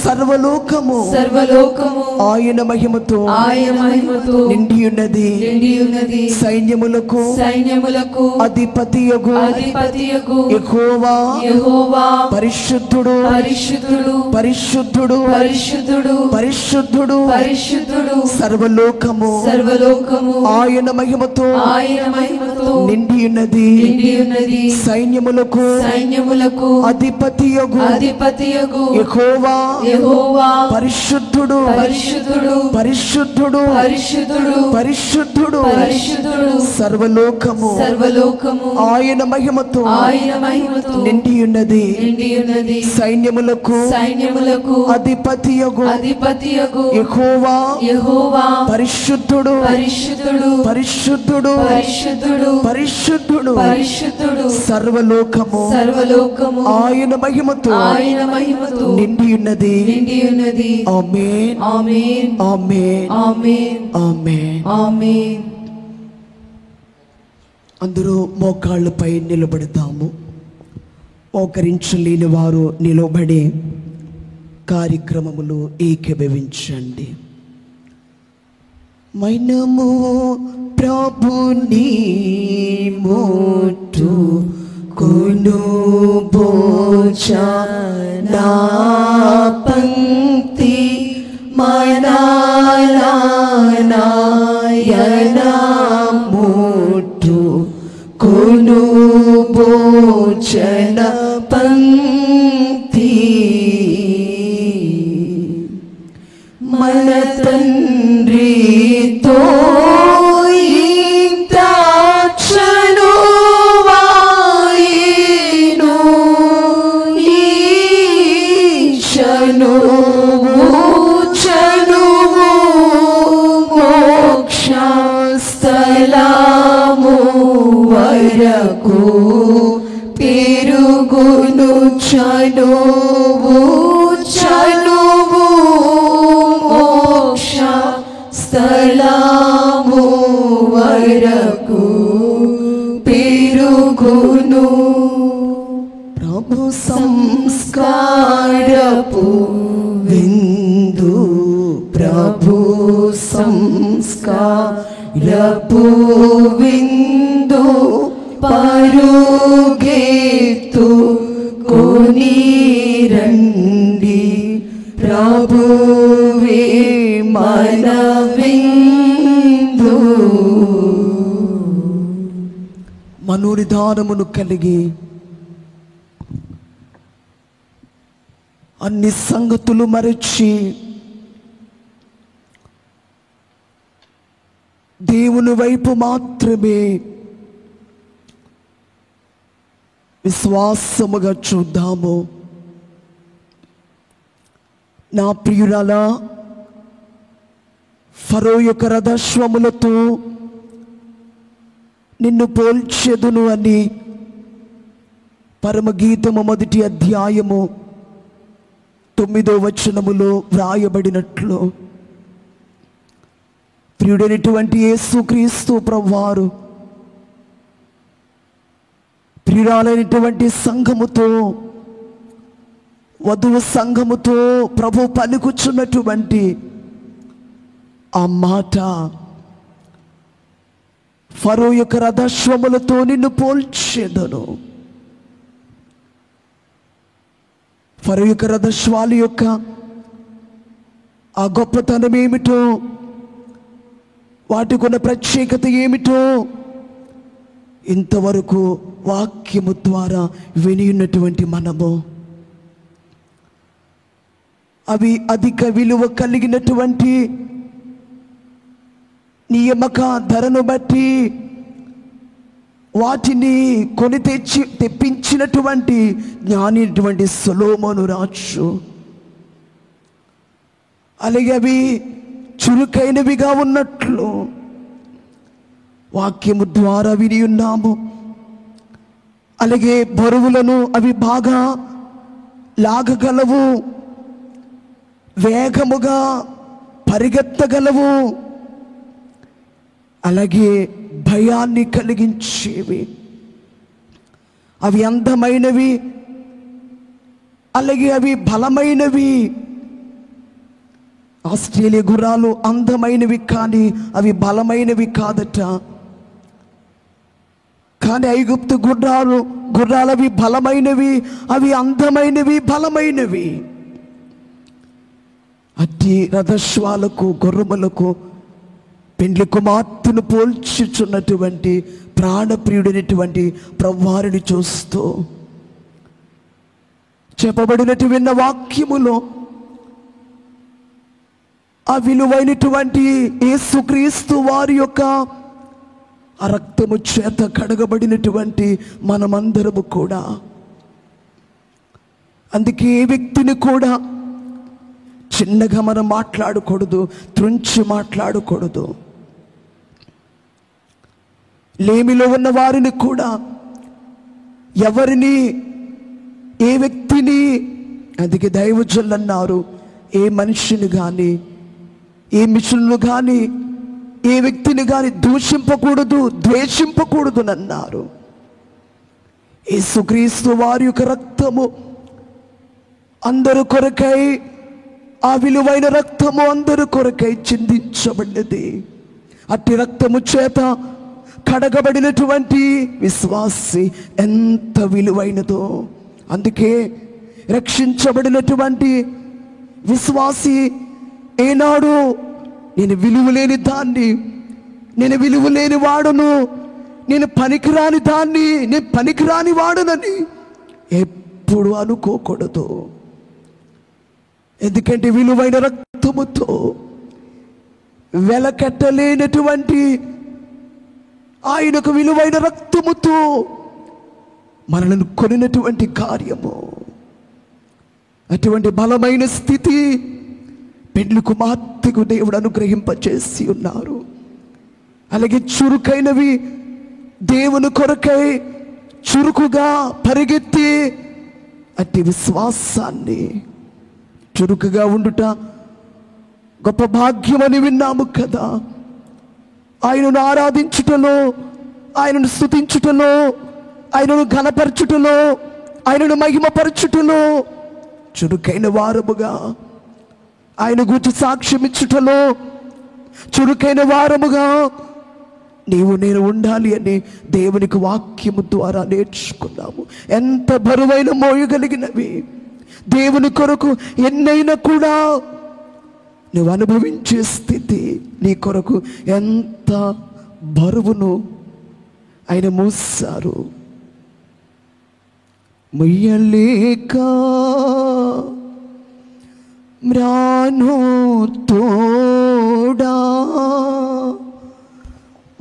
సర్వలోకము ఆయన మహిమతో నిండియున్నది. సైన్యములకు అధిపతియగు యెహోవా పరిశుద్ధుడు సర్వలోకము ఆయన మహిమతో నిండియున్నది. సైన్యములకు అధిపతియగు యెహోవా పరిశుద్ధుడు సర్వలోకము ఆయన మహిమతో నిండియున్నది. సైన్యములకు అధిపతియగు యెహోవా పరిశుద్ధుడు సర్వలోకము ఆయన మహిమతో నిండియున్నది. ఆమేన్ ఆమేన్ ఆమేన్. అందరూ మోకాళ్ళపై నిలబడతాము. మోకరించలేని వారు నిలబడి కార్యక్రమములు ఏకీభవించండి. మనము ప్రభుని ముట్టు కొనుబోచన పంక్తి మనాయన ముట్టు కొనుబోచన పంక్తి మన తండ్రితో ఇంత చనువాయిను ఈ చనువు మోక్ష స్థలము వరకు పెరుగును చనువు మోక్ష స్థలము వరకు పెరుగును. ప్రభు సంస్కారపు విందు ప్రభు సంస్కారపు విందు పరుగెత్తు కొని రండి ప్రభువే మన విందు మనోనిదానమును కలిగి అన్ని సంగతులు మరచి దేవుని వైపు మాత్రమే విశ్వాసముగా చూద్దాము. నా ప్రియురాలా, ఫరో యొక్క రథాశ్వములతో నిన్ను పోల్చెదును అని పరమగీతము 1వ అధ్యాయము 9వ వచనములో వ్రాయబడినట్లు, ప్రియుడైనటువంటి యేసుక్రీస్తు ప్రభువారు ప్రియురాలైనటువంటి సంఘముతో, వధువు సంఘముతో ప్రభు పలుకుచున్నటువంటి ఆ మాట, ఫరో యొక్క రథాశ్వములతో నిన్ను పోల్చెదను. ఫరో యొక్క రథాశ్వాల యొక్క ఆ గొప్పతనం ఏమిటో, వాటికున్న ప్రత్యేకత ఏమిటో ఇంతవరకు వాక్యము ద్వారా వినియున్నటువంటి మనము, అవి అధిక విలువ కలిగినటువంటి నియామక ధరను బట్టి వాటిని కొని తెప్పించినటువంటి జ్ఞానిటువంటి సొలొమోను రాజు, అలాగే అవి చురుకైనవిగా ఉన్నట్లు వాక్యము ద్వారా విని ఉన్నాము. అలాగే బరువులను అవి బాగా లాగగలవు, వేగముగా పరిగెత్తగలవు, అలాగే భయాన్ని కలిగించేవి, అవి అందమైనవి, అలాగే అవి బలమైనవి. ఆస్ట్రేలియా గుర్రాలు అందమైనవి కానీ అవి బలమైనవి కాదట. కానీ ఐగుప్తు గుర్రాలు అవి బలమైనవి, అవి అందమైనవి, బలమైనవి. అట్టి రథశ్వాలకు గుర్రములకు పెండ్లి కుమార్తెను పోల్చుచున్నటువంటి ప్రాణప్రియుడైనటువంటి ప్రభువారిని చూస్తూ చెప్పబడినట్టు విన్న వాక్యములో ఆ విలువైనటువంటి యేసుక్రీస్తు వారి యొక్క ఆ రక్తము చేత కడగబడినటువంటి మనమందరము కూడా, అందుకే ఏ వ్యక్తిని కూడా చిన్నగా మనం మాట్లాడకూడదు, త్రుంచి మాట్లాడకూడదు. లేమిలో ఉన్న వారిని కూడా, ఎవరిని, ఏ వ్యక్తిని, అందుకే దైవజనులు అన్నారు, ఏ మనిషిని కానీ, ఏ మిషన్లు కానీ, ఏ వ్యక్తిని కానీ దూషింపకూడదు, ద్వేషింపకూడదు అన్నారు. యేసుక్రీస్తు వారి యొక్క రక్తము అందరు కొరకై, ఆ విలువైన రక్తము అందరు కొరకై చిందించబడినది. అట్టి రక్తము చేత కడగబడినటువంటి విశ్వాసి ఎంత విలువైనదో. అందుకే రక్షించబడినటువంటి విశ్వాసి ఏనాడు నేను విలువలేని దాన్ని, నేను విలువలేని వాడును, నేను పనికిరాని దాన్ని, నేను పనికిరాని వాడునని ఎప్పుడు అనుకోకూడదు. ఎందుకంటే విలువైన రక్తముతో, వెలకట్టలేనటువంటి ఆయనకు విలువైన రక్తముతో మనల్ని కొనినటువంటి కార్యము, అటువంటి బలమైన స్థితి పెండ్లి కుమార్తెకు దేవుడు అనుగ్రహింపచేసి ఉన్నారు. అలాగే చురుకైనవి, దేవుని కొరకై చురుకుగా పరిగెత్తి అట్టి విశ్వాసాన్ని, చురుకుగా ఉండుట గొప్ప భాగ్యమని విన్నాము కదా. ఆయనను ఆరాధించుటలో, ఆయనను స్తుతించుటలో, ఆయనను ఘనపరచుటలో, ఆయనను మహిమపరచుటలో చురుకైన వారముగా, ఆయన గురించి సాక్ష్యం ఇచ్చుటలో చురుకైన వారముగా నీవు నేను ఉండాలి అని దేవునికి వాక్యము ద్వారా నేర్చుకున్నాము. ఎంత బరువైన మోయగలిగినవి, దేవుని కొరకు ఎన్నైనా కూడా నువ్వు అనుభవించే స్థితి నీ కొరకు ఎంత బరువును ఆయన మోసారు. ముయ్యలేక మ్రాను తోడా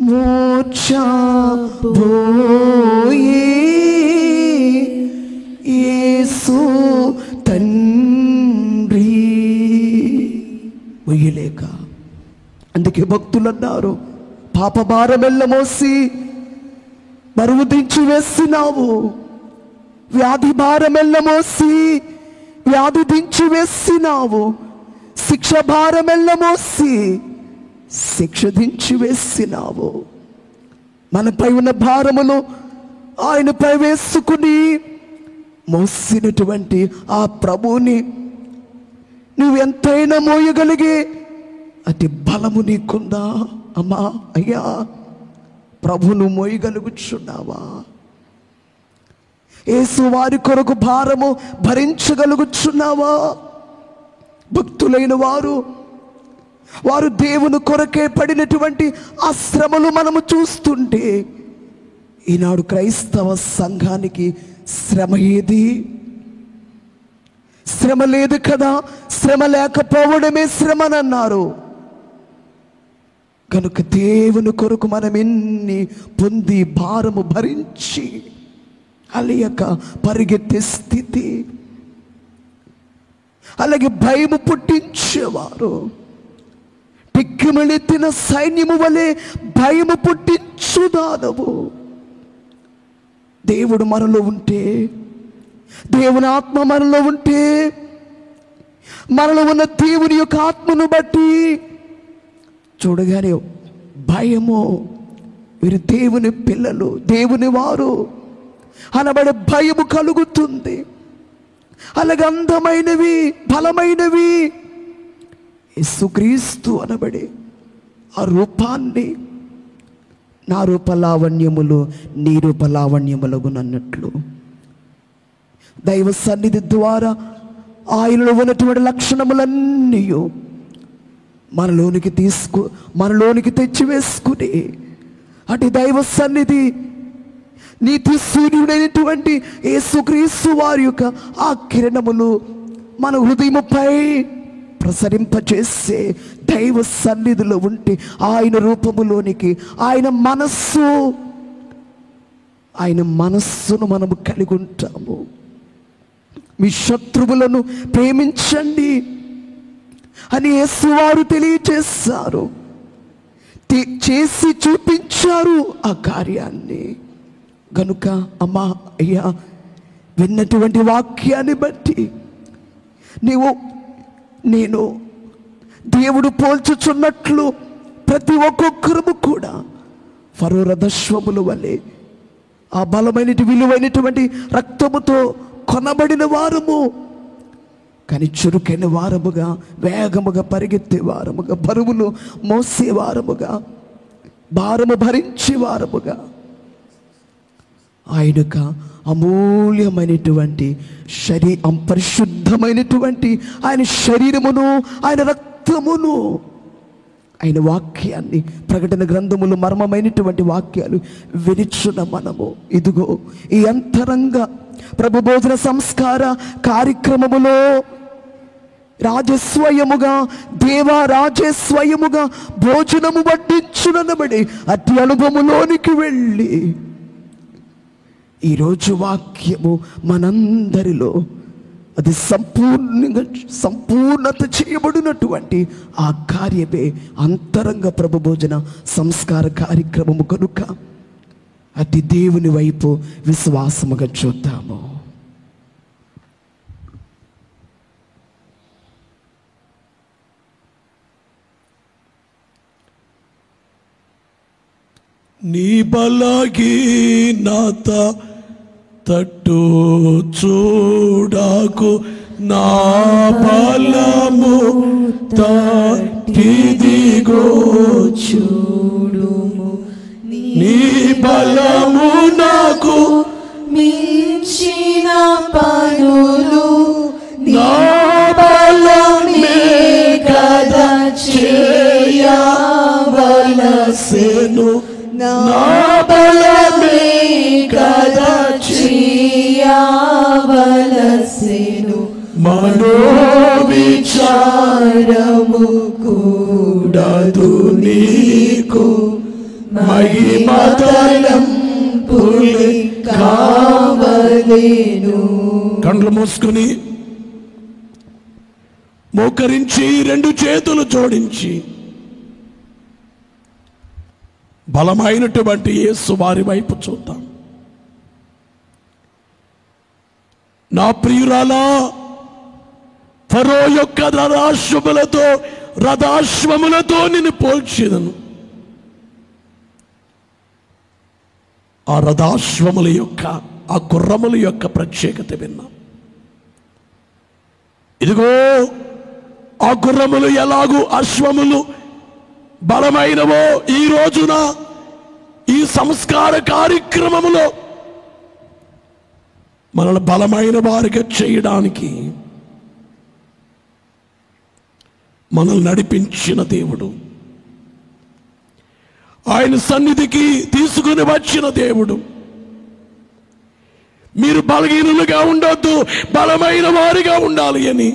మోర్చబోయే యేసు తండ్రి. ముయ్యలేక, అందుకే భక్తులు అన్నారు, పాప భారమెల్ల మోసి బరువు దించి వేసినావు, వ్యాధి భారమెల్ల మోసి వ్యాధి దించి వేసినావు, శిక్ష భారమెల్ల మోసి శిక్ష దించి వేసినావు. మనపై ఉన్న భారములు ఆయనపై వేసుకుని మోసినటువంటి ఆ ప్రభువుని నువ్వు ఎంతైనా మోయగలిగే అతి బలము నీకుందా? అమ్మా, అయ్యా, ప్రభును మోయగలుగుచున్నావా? యేసు వారి కొరకు భారము భరించగలుగుచున్నావా? భక్తులైన వారు దేవుని కొరకే పడినటువంటి ఆ శ్రమలు మనము చూస్తుంటే, ఈనాడు క్రైస్తవ సంఘానికి శ్రమ ఏది? శ్రమ లేదు కదా. శ్రమ లేకపోవడమే శ్రమనన్నారు. కనుక దేవుని కొరకు మనం ఎన్ని పొంది భారము భరించి అలియక పరిగెత్తే స్థితి, అలాగే భయము పుట్టించేవారు, పిక్కిమెలెత్తిన సైన్యము వలె భయము పుట్టించుదానవు. దేవుడు మనలో ఉంటే, దేవుని ఆత్మ మనలో ఉంటే, మనలో ఉన్న దేవుని యొక్క ఆత్మను బట్టి చూడగానే భయము, వీరు దేవుని పిల్లలు, దేవుని వారు అనబడే భయము కలుగుతుంది. అలాగే అందమైనవి, బలమైనవి యేసుక్రీస్తు అనబడే ఆ రూపాన్ని, నా రూపలావణ్యములు నీ రూపలావణ్యములగునన్నట్లు దైవ సన్నిధి ద్వారా ఆయనలో ఉన్నటువంటి లక్షణములన్నీ మనలోనికి తెచ్చివేసుకుని అటు దైవ సన్నిధి నీతి సూర్యుడైనటువంటి యేసుక్రీస్తు వారి యొక్క ఆ కిరణములు మన హృదయముపై ప్రసరింపచేసే దైవ సన్నిధిలో ఉంటే ఆయన రూపములోనికి ఆయన మనస్సును మనము కలిగి ఉంటాము. మీ శత్రువులను ప్రేమించండి అని యేసువారు తెలియచేశారు, చేసి చూపించారు ఆ కార్యాన్ని. గనుక అమ్మా, అయ్యా, విన్నటువంటి వాక్యాన్ని బట్టి నేను దేవుడు పోల్చుచున్నట్లు ప్రతి ఒక్కొక్కరము కూడా ఫరో రథశ్వముల వలె ఆ బలమైన విలువైనటువంటి రక్తముతో కొనబడిన వారము, కానీ చురుకైన వారముగా, వేగముగా పరిగెత్తే వారముగా, బరువులు మోసే వారముగా, భారము భరించే వారముగా ఆయనక అమూల్యమైనటువంటి పరిశుద్ధమైనటువంటి ఆయన శరీరమును, ఆయన రక్తమును, ఆయన వాక్యాన్ని, ప్రకటన గ్రంథములు మర్మమైనటువంటి వాక్యాలు వినిచున్న మనము ఇదిగో ఈ అంతరంగ ప్రభు భోజన సంస్కార కార్యక్రమములో రాజస్వయముగా, రాజస్వయముగా భోజనము వడ్డించునబడి అట్టి అనుభవములోనికి వెళ్ళి ఈరోజు వాక్యము మనందరిలో అది సంపూర్ణత చేయబడినటువంటి ఆ కార్యమే అంతరంగ ప్రభు భోజన సంస్కార కార్యక్రమము. కనుక అతి దేవుని వైపు విశ్వాసముగా చూద్దాము. నీ బలహీనత తట్టు చూడకు, నా బలము తట్టిదిగో చూడుము, నీ బలము నాకు మించిన పనులు నా బలమే కదా కాసేను నా బలమే కదా చేయవలసెను మనోవిచారము కూడదు నీకు మహిమతలంపులే కావలేను. కళ్ళు మూసుకుని మోకరించి రెండు చేతులు జోడించి బలమైనటువంటి యేసు వారి వైపు చూద్దాం. నా ప్రియురాలా, ఫరో యొక్క రథాశ్వములతో నిన్ను పోల్చేదను. ఆ రథాశ్వముల యొక్క ఆ గుర్రముల యొక్క ప్రత్యేకత విన్నాం. ఇదిగో ఆ గుర్రములు ఎలాగూ అశ్వములు బలమైనవో ఈ రోజున ఈ సంస్కార కార్యక్రమములో మనల్ని బలమైన వారిగా చేయడానికి మనల్ని నడిపించిన దేవుడు, ఆయన సన్నిధికి తీసుకుని వచ్చిన దేవుడు. మీరు బలహీనులుగా ఉండొద్దు, బలమైన వారిగా ఉండాలి అని.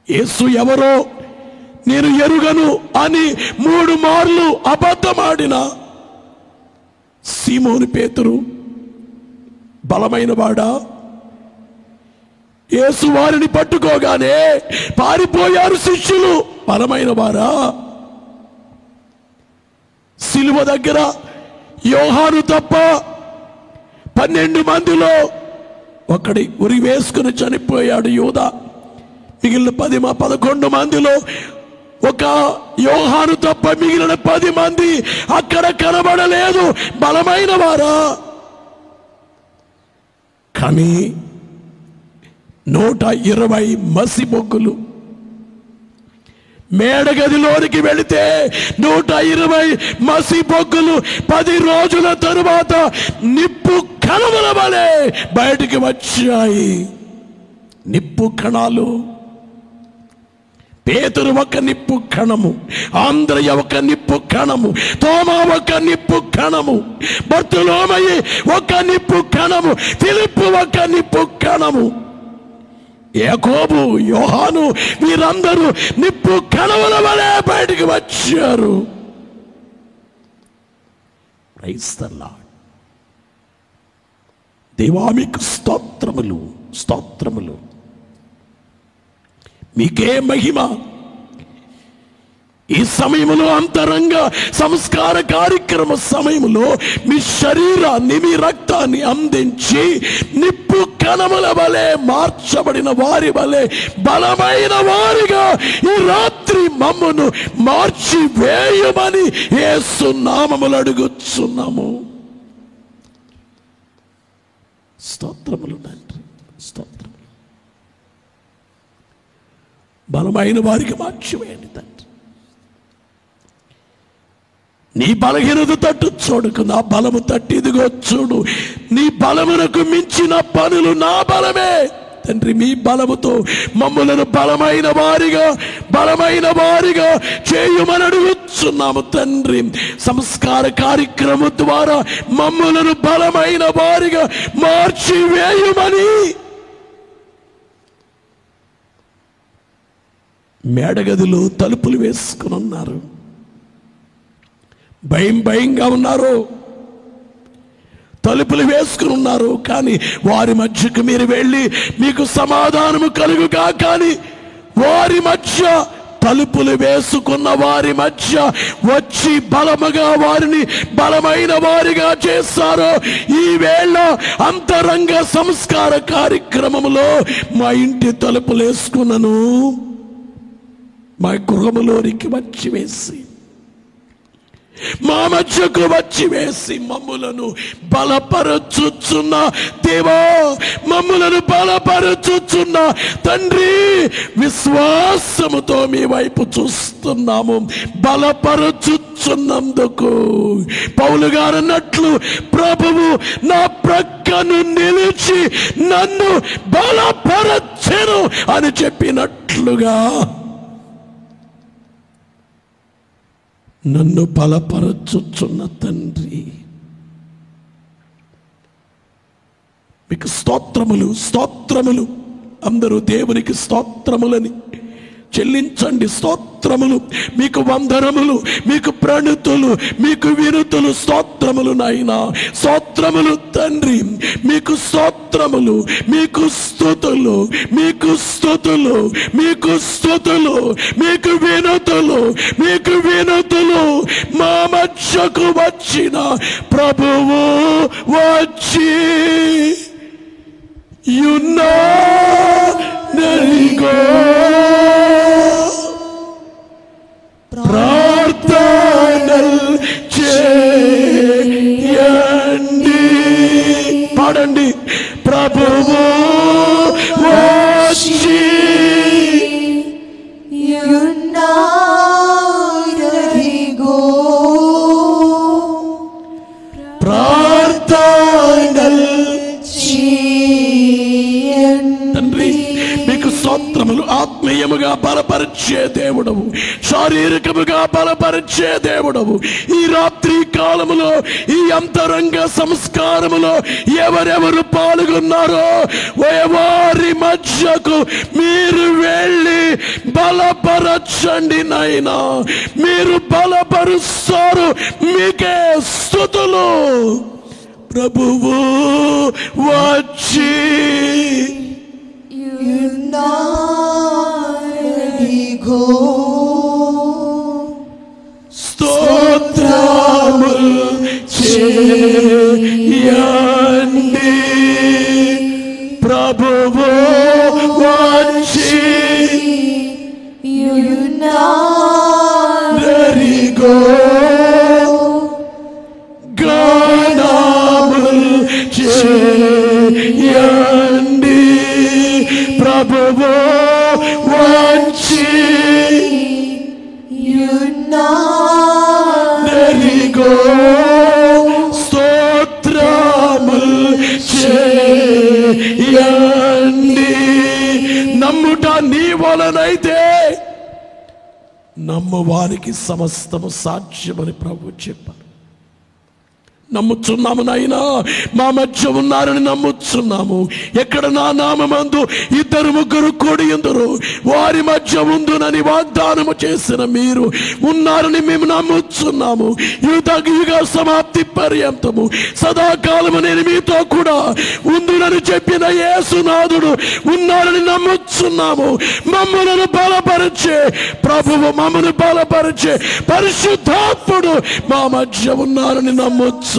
యేసు ఎవరో నేను ఎరుగను అని 3 మార్లు అబద్ధమాడిన సీమోను పేతురు బలమైన వాడా? యేసు వారిని పట్టుకోగానే పారిపోయారు శిష్యులు. బలమైన వారా? సిలువ దగ్గర యోహాను తప్ప 12 మందిలో ఒకడి ఉరి వేసుకుని చనిపోయాడు యూదా. మిగిలిన 11 మందిలో ఒక యోహాను తప్ప మిగిలిన 10 మంది అక్కడ కనబడలేదు. బలమైన వారా? కానీ 120 మసిబొగ్గులు మేడగదిలోనికి వెళితే 120 మసిబొగ్గులు 10 రోజుల తరువాత నిప్పు కణముల వలె బయటికి వచ్చాయి. నిప్పు కణాలు. పేతురు ఒక నిప్పు కణము, ఆంద్రయ ఒక నిప్పు కణము, తోమా ఒక నిప్పు కణము, బర్తులోమయి ఒక నిప్పు కణము, ఫిలిప్పు ఒక నిప్పు కణము, యాకోబు, యోహాను వీరందరూ నిప్పు కణముల వలె బయటికి వచ్చారు. Praise the Lord. దేవా మీకు స్తోత్రములు, స్తోత్రములు. మీకే మహిమ. ఈ సమయంలో అంతరంగ సంస్కార కార్యక్రమ సమయంలో మీ శరీరాన్ని, మీ రక్తాన్ని అందించి నిప్పు కణముల వలె మార్చబడిన వారి వలె బలమైన వారిగా ఈ రాత్రి మమ్మను మార్చి వేయమని యేసు నామములు అడుగుచున్నాము. స్తోత్రములు తండ్రి, స్తోత్రములు. బలమైన వారికి మార్చివేయండి తండ్రి. నీ బలహీనత తట్టు చూడకు, నా బలము తట్టి ఇదిగో చూడు. నీ బలమునకు మించిన పనులు నా బలమే తండ్రి. మీ బలముతో మమ్ములను బలమైన వారిగా చేయమని అడుగుచున్నాము తండ్రి. సంస్కార కార్యక్రమం ద్వారా మమ్ములను బలమైన వారిగా మార్చి వేయమని మేడగదిలో తలుపులు వేసుకుని ఉన్నారు. భయంగా ఉన్నారు, తలుపులు వేసుకుని ఉన్నారు. కానీ వారి మధ్యకు మీరు వెళ్ళి మీకు సమాధానము కలుగుగా, కానీ వారి మధ్య, తలుపులు వేసుకున్న వారి మధ్య వచ్చి బలముగా వారిని బలమైన వారిగా చేస్తారో. ఈ వేళ అంతరంగ సంస్కార కార్యక్రమంలో మా ఇంటి తలుపులు వేసుకున్నాను, మా గృహములోనికి వచ్చి వేసి, మా మధ్యకు వచ్చి వేసి మమ్ములను బలపరచుచున్న దేవా, మమ్ములను బలపరచుచున్న తండ్రి, విశ్వాసముతో మీ వైపు చూస్తున్నాము. బలపరచుచున్నందుకు పౌలు గారు అన్నట్లు ప్రభువు నా ప్రక్కను నిలిచి నన్ను బలపరచెను అని చెప్పినట్లుగా నన్ను బలపరచుచున్న తండ్రి, మీకు స్తోత్రములు, స్తోత్రములు. అందరూ దేవునికి స్తోత్రములని చెల్లించండి. స్తోత్రములు, మీకు వందనములు, మీకు ప్రణుతులు, మీకు వినుతులు, స్తోత్రములు నాయనా, స్తోత్రములు తండ్రి, మీకు స్తోత్రములు, మీకు స్తుతులు, మీకు స్తుతులు, మీకు స్తుతులు, మీకు వినుతులు, మీకు వినుతులు. మా మధ్యకు వచ్చిన ప్రభువు వచ్చి యున్నరిగో ప్రార్థనలు చేయండి. పాడండి. ప్రభువు వచ్చి యున్నరిగో ప్రార్థనలు చేయండి. తండ్రి, మీకు స్తోత్రములు. ఆత్మీయముగా బలపరిచే దేవుడవు, శారీరకముగా బలపరిచే దేవుడవు. ఈ రాత్రి కాలములో ఈ అంతరంగ సంస్కారములో ఎవరెవరు పాల్గొన్నారో వారి మధ్యకు మీరు వెళ్ళి బలపరచండి నాయనా. మీరు బలపరుస్తారు. మీకే స్తుతులు. ప్రభువు వచ్చి యున్నరిగో స్తోత్రములు చేయండి. ప్రభువు వచ్చి యున్నరిగో గానములు చేయండి. ప్రభువు వచ్చి యున్నరిగో స్తోత్రములు చేయండి. నమ్ముట నీ వలనైతే నమ్మువారికి సమస్తము సాధ్యమని ప్రభువు చెప్పారు. నమ్ముచున్నాము నాయనా, మా మధ్య ఉన్నారని నమ్ముచున్నాము. ఎక్కడ నా నామమందు ఇద్దరు ముగ్గురు కూడి ఉందరు వారి మధ్య ఉందునని వాగ్దానము చేసిన మీరు ఉన్నారని మేము నమ్ముచున్నాము. యుగ సమాప్తి పర్యంతము సదాకాలము నేను మీతో కూడా ఉందునని చెప్పిన యేసునాథుడు ఉన్నారని నమ్ముచున్నాము. మమ్మలను బలపరిచే ప్రభువు, మమ్మను బలపరిచే పరిశుద్ధాత్ముడు మా మధ్య ఉన్నారని నమ్ముచు.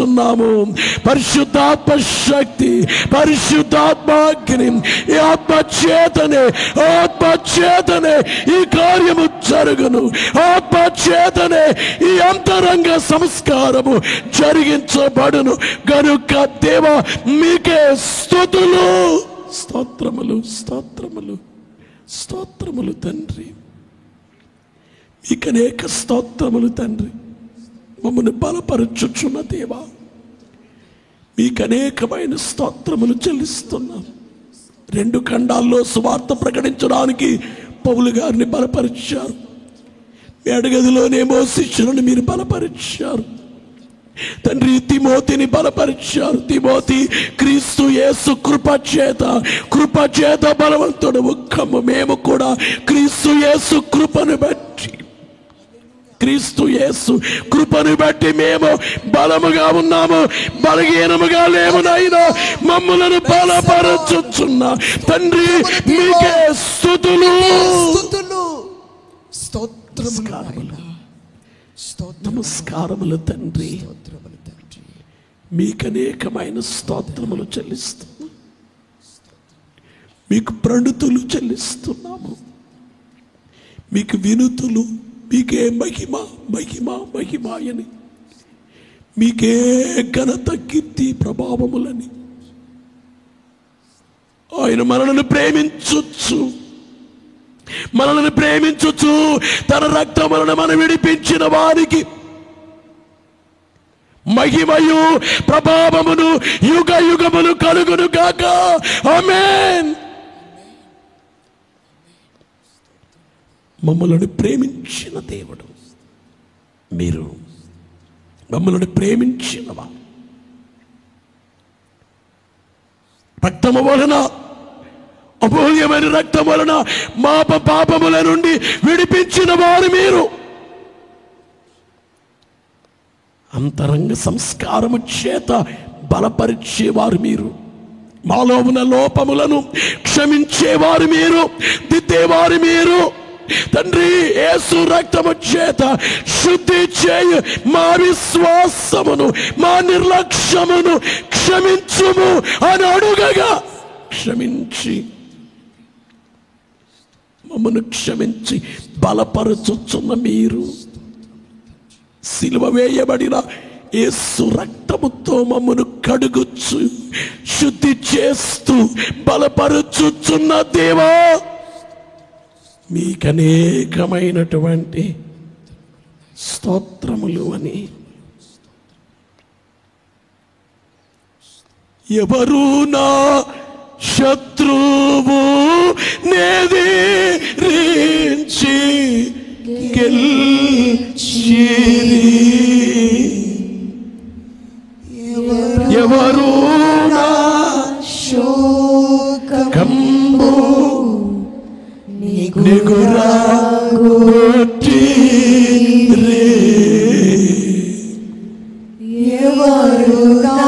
పరిశుద్ధాత్మ శక్తి, పరిశుద్ధాత్మాగ్ని, ఈ ఆత్మచేతనే ఈ కార్యము జరుగును. ఆత్మచేతనే ఈ అంతరంగ సంస్కారము జరిగించబడును. గనుక దేవా మీకే స్తుతులు, స్తోత్రములు, స్తోత్రములు, స్తోత్రములు తండ్రి. మీకు అనేక స్తోత్రములు తండ్రి. మమ్మల్ని బలపరచుచున్న దేవా మీకు అనేకమైన స్తోత్రములు చెల్లిస్తున్నాం. 2 ఖండాల్లో సువార్త ప్రకటించడానికి పౌలు గారిని బలపరిచారు. మేడగదిలోనేమో శిష్యులను మీరు బలపరిచారు తండ్రి. తిమోతిని బలపరిచారు. తిమోతి క్రీస్తు యేసు కృపచేత బలవంతుడు. మేము కూడా క్రీస్తు యేసు కృపను బట్టి మేము బలముగా ఉన్నాము, బలహీనముగా లేము నాయనా. మమ్మలను బలపరచుచున్న తండ్రి మీకే స్తుతులు, నమస్కారములు తండ్రి. మీకు అనేకమైన స్తోత్రములు చెల్లిస్తున్నాము. మీకు ప్రణుతులు చెల్లిస్తున్నాము. మీకు వినుతులు, మీకే మహిమ మహిమ మహిమాయని, మీకే ఘనత కీర్తి ప్రభావములని. ఆయన మనల్ని ప్రేమించుచు తన రక్తములను మనం విడిపించిన వారికి మహిమయు ప్రభావమును యుగ యుగములు కలుగును గాక. ఆమేన్. మమ్మల్ని ప్రేమించిన దేవుడు, మీరు మమ్మల్ని ప్రేమించినవా, రక్తము వలన, అమూల్యమైన రక్తం వలన మా పాపముల నుండి విడిపించిన వారు మీరు. అంతరంగ సంస్కారము చేత బలపరిచేవారు మీరు. మాలో ఉన్న లోపములను క్షమించేవారు మీరు, దిద్దేవారు మీరు. తండ్రి, యేసు రక్తము చేత శుద్ధి చేయు మా విశ్వాసమును, మా నిర్లక్ష్యమును క్షమించుము అని అడుగగా క్షమించి, మమ్మను క్షమించి బలపరచుచున్న మీరు, సిలువ వేయబడిన యేసు రక్తముతో మమ్మను కడుగుచు శుద్ధి చేస్తూ బలపరచుచున్న దేవా, మీకనేకమైనటువంటి స్తోత్రములు అని. ఎవరు నా శత్రువు నెదిరించి గెలిచిరి, ఎవరు నా శోకంబు నిగురాగొట్టిరి, ఎవరు నా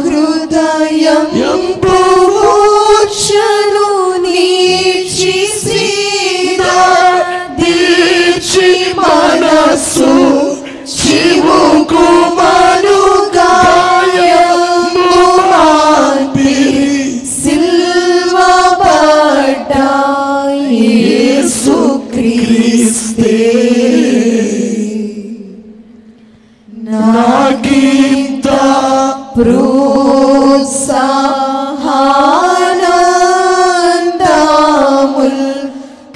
హృదయం పూచను నీచి సీదా దీచి మనసు శివుకు మనుగాయము మాన్పిరి, సిల్వ పడ్డ యేసు క్రీస్తే నాకింత ప్రోత్సాహానందముల్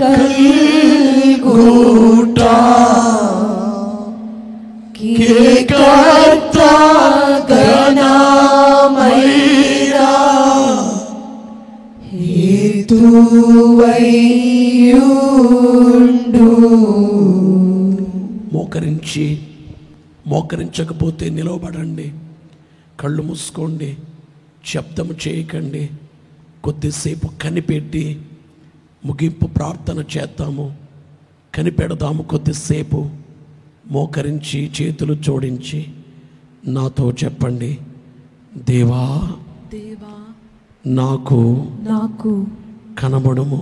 కల్గుట కే కర్త గణమైరా హేతువైయుండు. మోకరించకపోతే నిలవబడండి, కళ్ళు మూసుకోండి, శబ్దము చేయకండి. కొద్దిసేపు కనిపెట్టి ముగింపు ప్రార్థన చేద్దాము. కనిపెడదాము కొద్దిసేపు. మోకరించి చేతులు జోడించి నాతో చెప్పండి, దేవా నాకు కనబడుము,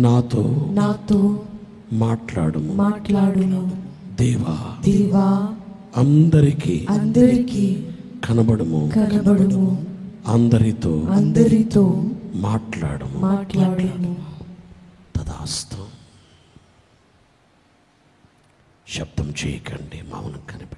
నాతో మాట్లాడుము. దేవా అందరికీ కనబడుము, అందరితో మాట్లాడుము. తదాస్తు. శబ్దం చేయకండి, మౌనం కనిపెట్టండి.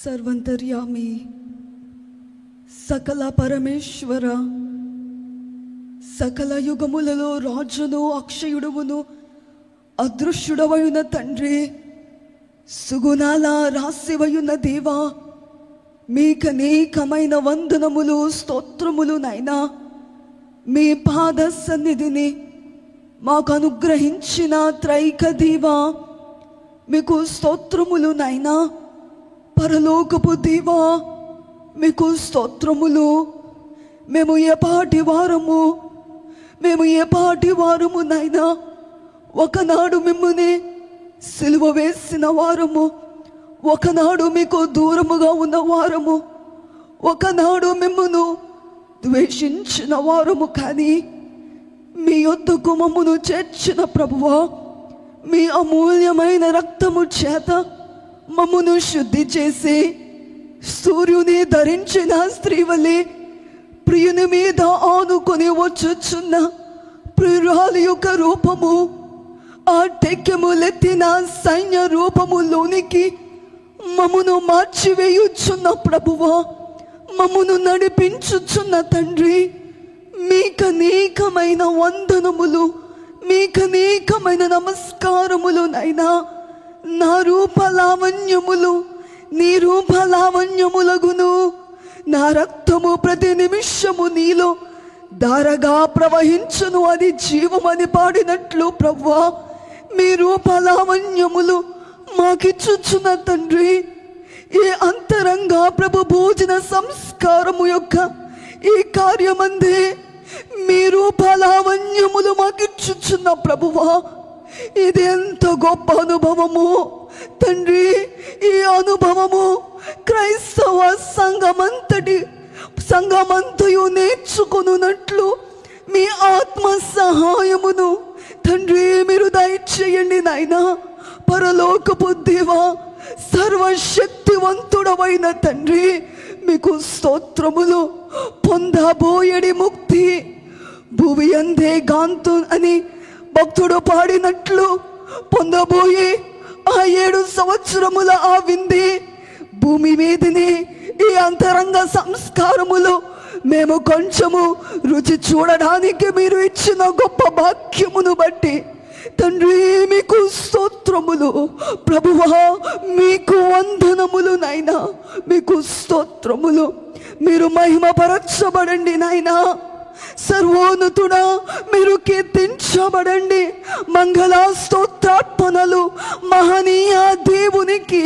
సర్వంతర్యామి, సకల పరమేశ్వర, సకల యుగములలో రాజును అక్షయుడువును అదృశ్యుడవయున తండ్రి, సుగుణాల రాశివయున దేవా, మీకనేకమైన వందనములు స్తోత్రములు నైనా. మీ పాద సన్నిధిని మాకు అనుగ్రహించిన త్రైక దేవా, మీకు స్తోత్రములు నైనా. పరలోకపు దేవా, మీకు స్తోత్రములు. మేము ఎపాటి వారము నైనా. ఒకనాడు మిమ్ముని సిలువ వేసిన వారము, ఒకనాడు మీకు దూరముగా ఉన్న వారము, ఒకనాడు మిమ్మును ద్వేషించిన వారము. కానీ మీ యొద్దకు మమ్మును చేర్చిన ప్రభువా, మీ అమూల్యమైన రక్తము చేత మమ్మును శుద్ధి చేసి సూర్యుని ధరించిన స్త్రీ వలె ప్రియుని మీద ఆనుకొని వచ్చుచున్న ప్రియురాలి యొక్క రూపము, ఆ టెక్కెములెత్తిన సైన్య రూపములోనికి మమ్మును మార్చివేయుచున్న ప్రభువా, మమ్మును నడిపించుచున్న తండ్రి, మీకనేకమైన వందనములు, మీకనేకమైన నమస్కారములు నైనా. నా రూపలావణ్యములు నీ రూపలావణ్యములగును. నా రక్తము ప్రతి నిమిషము నీలో ధారగా ప్రవహించును, అది జీవమని పాడినట్లు ప్రభువా, మీ రూపలావణ్యములు మాకిచ్చుచున్న తండ్రి, ఈ అంతరంగ ప్రభు భోజన సంస్కారము యొక్క ఈ కార్యమందే మీ రూపలావణ్యములు మాకిచ్చుచున్న ప్రభువా, ఇది ఎంత గొప్ప అనుభవము తండ్రి. ఈ అనుభవము క్రైస్తవ సంఘమంతయు నేర్చుకొనున్నట్లు మీ ఆత్మ సహాయమును తండ్రి మీరు దయచేయండి నాయనా. పరలోకపు దేవా, సర్వశక్తివంతుడవైన తండ్రి, మీకు స్తోత్రములు. పొందబోయడి ముక్తి భూమి అందే గాంతు అని భక్తుడు పాడినట్లు పొందబోయే ఆ 7 సంవత్సరముల ఆ విందే భూమి మీదనే ఈ అంతరంగ సంస్కారములు మేము కొంచెము రుచి చూడడానికి మీరు ఇచ్చిన గొప్ప భాగ్యమును బట్టి తండ్రి మీకు స్తోత్రములు. ప్రభువా, మీకు వందనములు నాయనా, మీకు స్తోత్రములు. మీరు మహిమపరచబడండి నాయనా. సర్వోన్నతుడా, మీరు కీర్తించబడండి. మంగళ స్తోత్రార్పణలు మహనీయ దేవునికి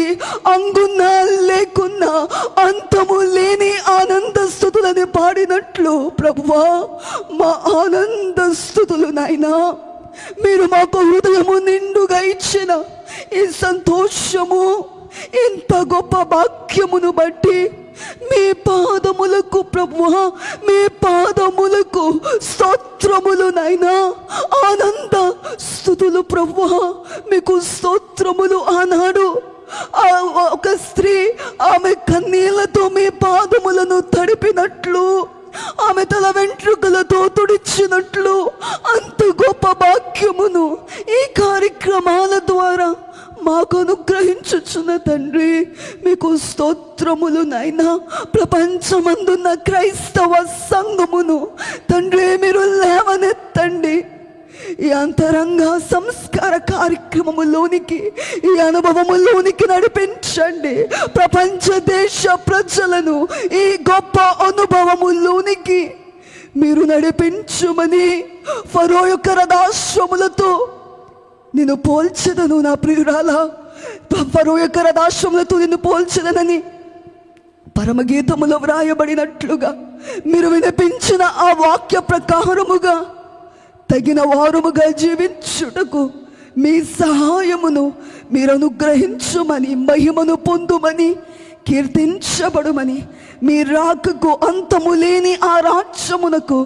అంగున్న లేకున్న అంతము లేని ఆనంద స్తుతులని పాడినట్లు ప్రభువా, మా ఆనంద స్తుతులు నాయనా. మీరు మాకు హృదయము నిండుగా ఇచ్చిన ఈ సంతోషము, ఇంత గొప్ప భాగ్యమును బట్టి మీ పాదములకు ప్రభువా, మీ పాదములకు స్తోత్రములు నాయనా. ఆనంద స్తుతులు ప్రభువా, మీకు స్తోత్రములు. ఆనాడు ఒక స్త్రీ ఆమె కన్నీళ్లతో మీ పాదములను తడిపినట్లు, ఆమె తల వెంట్రుకలతో తుడిచినట్లు అంత గొప్ప భాగ్యమును ఈ కార్యక్రమాల ద్వారా మాకు అనుగ్రహించుచున్న తండ్రి, మీకు స్తోత్రములు నాయనా. ప్రపంచమందున్న క్రైస్తవ సంఘమును తండ్రి మీరు లేవనెత్తండి. ఈ అంతరంగ సంస్కార కార్యక్రమములోనికి, ఈ అనుభవములోనికి నడిపించండి. ప్రపంచ దేశ ప్రజలను ఈ గొప్ప అనుభవములోనికి మీరు నడిపించుమని ఫరో యొక్క రథాశ్వములతో నిన్ను పోల్చెదను నా ప్రియురాలా, ఫరో యొక్క రథాశ్వములతో నిన్ను పోల్చెదనని పరమగీతములో వ్రాయబడినట్లుగా మీరు వినిపించిన ఆ వాక్య ప్రకారముగా తగిన వారముగా జీవించుటకు మీ సహాయమును మీరు అనుగ్రహించుమని, మహిమను పొందుమని, కీర్తించబడుమని, మీ రాకకు అంతము లేని ఆ రాజ్యమునకు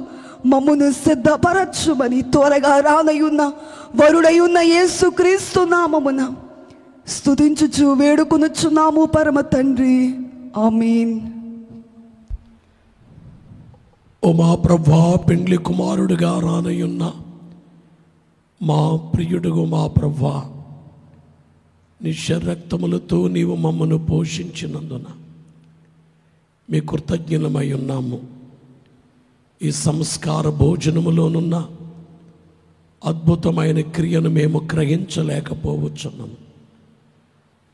మమ్మును సిద్ధపరచుమని త్వరగా రానయున్న వరుడయున్న యేసుక్రీస్తు నామమున స్తుతించుచు వేడుకొనుచున్నాము పరమ తండ్రి. ఆమేన్. ఓ మా ప్రభువా, పెండ్లి కుమారుడిగా రానయున్న మా ప్రియుడుగు మా ప్రభువా, నీ శరక్తములతో నీవు మమ్మను పోషించినందున మీ కృతజ్ఞులమై ఉన్నాము. ఈ సంస్కార భోజనములోనున్న అద్భుతమైన క్రియను మేము గ్రహించలేకపోవచ్చున్నాము.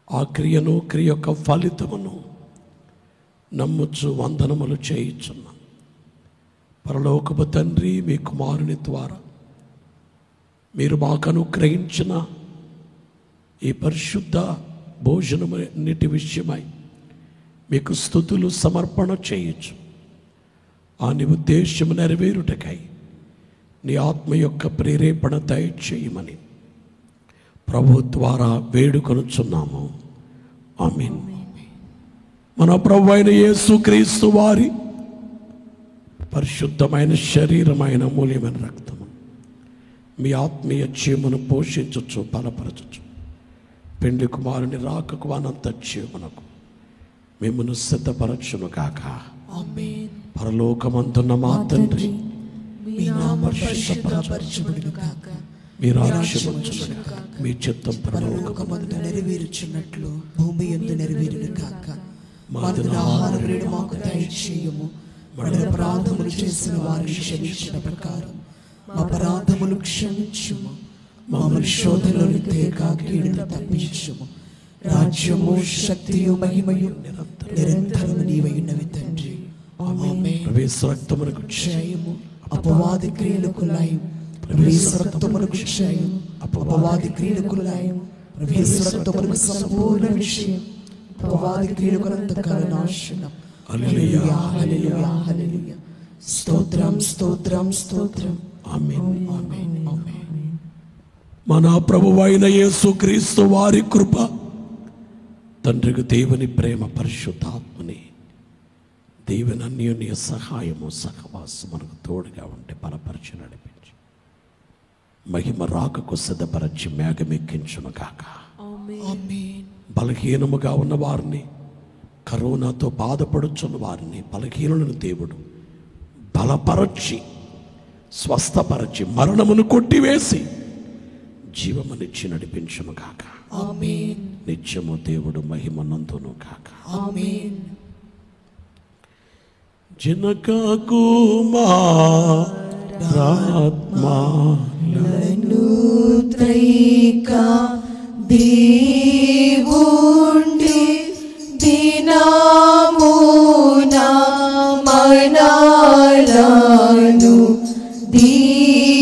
ఆ క్రియను, క్రియ యొక్క ఫలితమును నమ్ముచు వందనములు చేయుచున్నాం. పరలోకపు తండ్రి, మీ కుమారుని ద్వారా మీరు మాకు అనుగ్రహించిన ఈ పరిశుద్ధ భోజనమున్నిటి విషయమై మీకు స్తుతులు సమర్పణ చేయొచ్చు. ఆ నీ ఉద్దేశము నెరవేరుటకై నీ ఆత్మ యొక్క ప్రేరేపణ దయచేయమని ప్రభు ద్వారా వేడుకొనుచున్నాము. ఆమేన్. మన ప్రభు అయిన యేసుక్రీస్తు వారి పరిశుద్ధమైన శరీరమైన మూల్యమైన రక్తము మీ ఆత్మీయ జీవమును పోషించచ్చు, బలపరచచ్చు. పెండ్లి కుమారుని రాకకు అనంత జీవనకు మిమ్మను సిద్ధపరచును కాక. పరలోకమందున్న మా తండ్రి, మీ నామము పరిశుద్ధపరచబడును గాక. మీ రాజ్యము వచ్చును గాక. మీ చిత్తం పరలోకమందు నెరవేరుచున్నట్లు భూమి యందు నెరవేరును గాక. మా ఆహారం నేడు మాకు దయచేయము. మన అపరాధములు చేసిన వారిని క్షమించిన ప్రకారం మా అపరాధములు క్షమించుము. మమ్మల్ని శోధనలోకి తేక కీడును తప్పించుము. రాజ్యము, శక్తియు, మహిమయు నిరంతరము నీవై ఉన్నవి తండ్రి. ఆమేన్. ప్రవేశ రక్తమునకు క్షయము, అపవాది క్రియలకు లయం. ప్రవేశ రక్తమునకు క్షయం, అపవాది క్రియలకు లయం. ప్రవేశ రక్తమునకు సంపూర్ణ విషయం, అపవాది క్రియలకు అంతకాల నాశనం. హల్లెలూయా, హల్లెలూయా, హల్లెలూయా. స్తోత్రం, స్తోత్రం, స్తోత్రం. ఆమేన్. ఆమేన్, ఆమేన్. మన ప్రభువైన యేసుక్రీస్తు వారి కృప, తండ్రికి దేవుని ప్రేమ, పరిశుద్ధాత్మని దేవుని అన్యోన్య సహాయము, సహవాసం మనకు తోడుగా ఉంటే బలపరిచి నడిపించి మహిమ రాకకు సిద్ధపరచి మేఘమెక్కించును గాక. ఆమేన్. బలహీనముగా ఉన్న వారిని, కరోనాతో బాధపడుచున్న వారిని, బలహీనులను దేవుడు బలపరచి స్వస్థపరచి మరణమును కొట్టివేసి జీవమునిచ్చి నడిపించును గాక. ఆమేన్. నిత్యము దేవుడు మహిమనందును గాక. ఆమేన్. జనకకు మారాత్మా త్రైక దేవుండి దినమున మనాలను దీవించుచు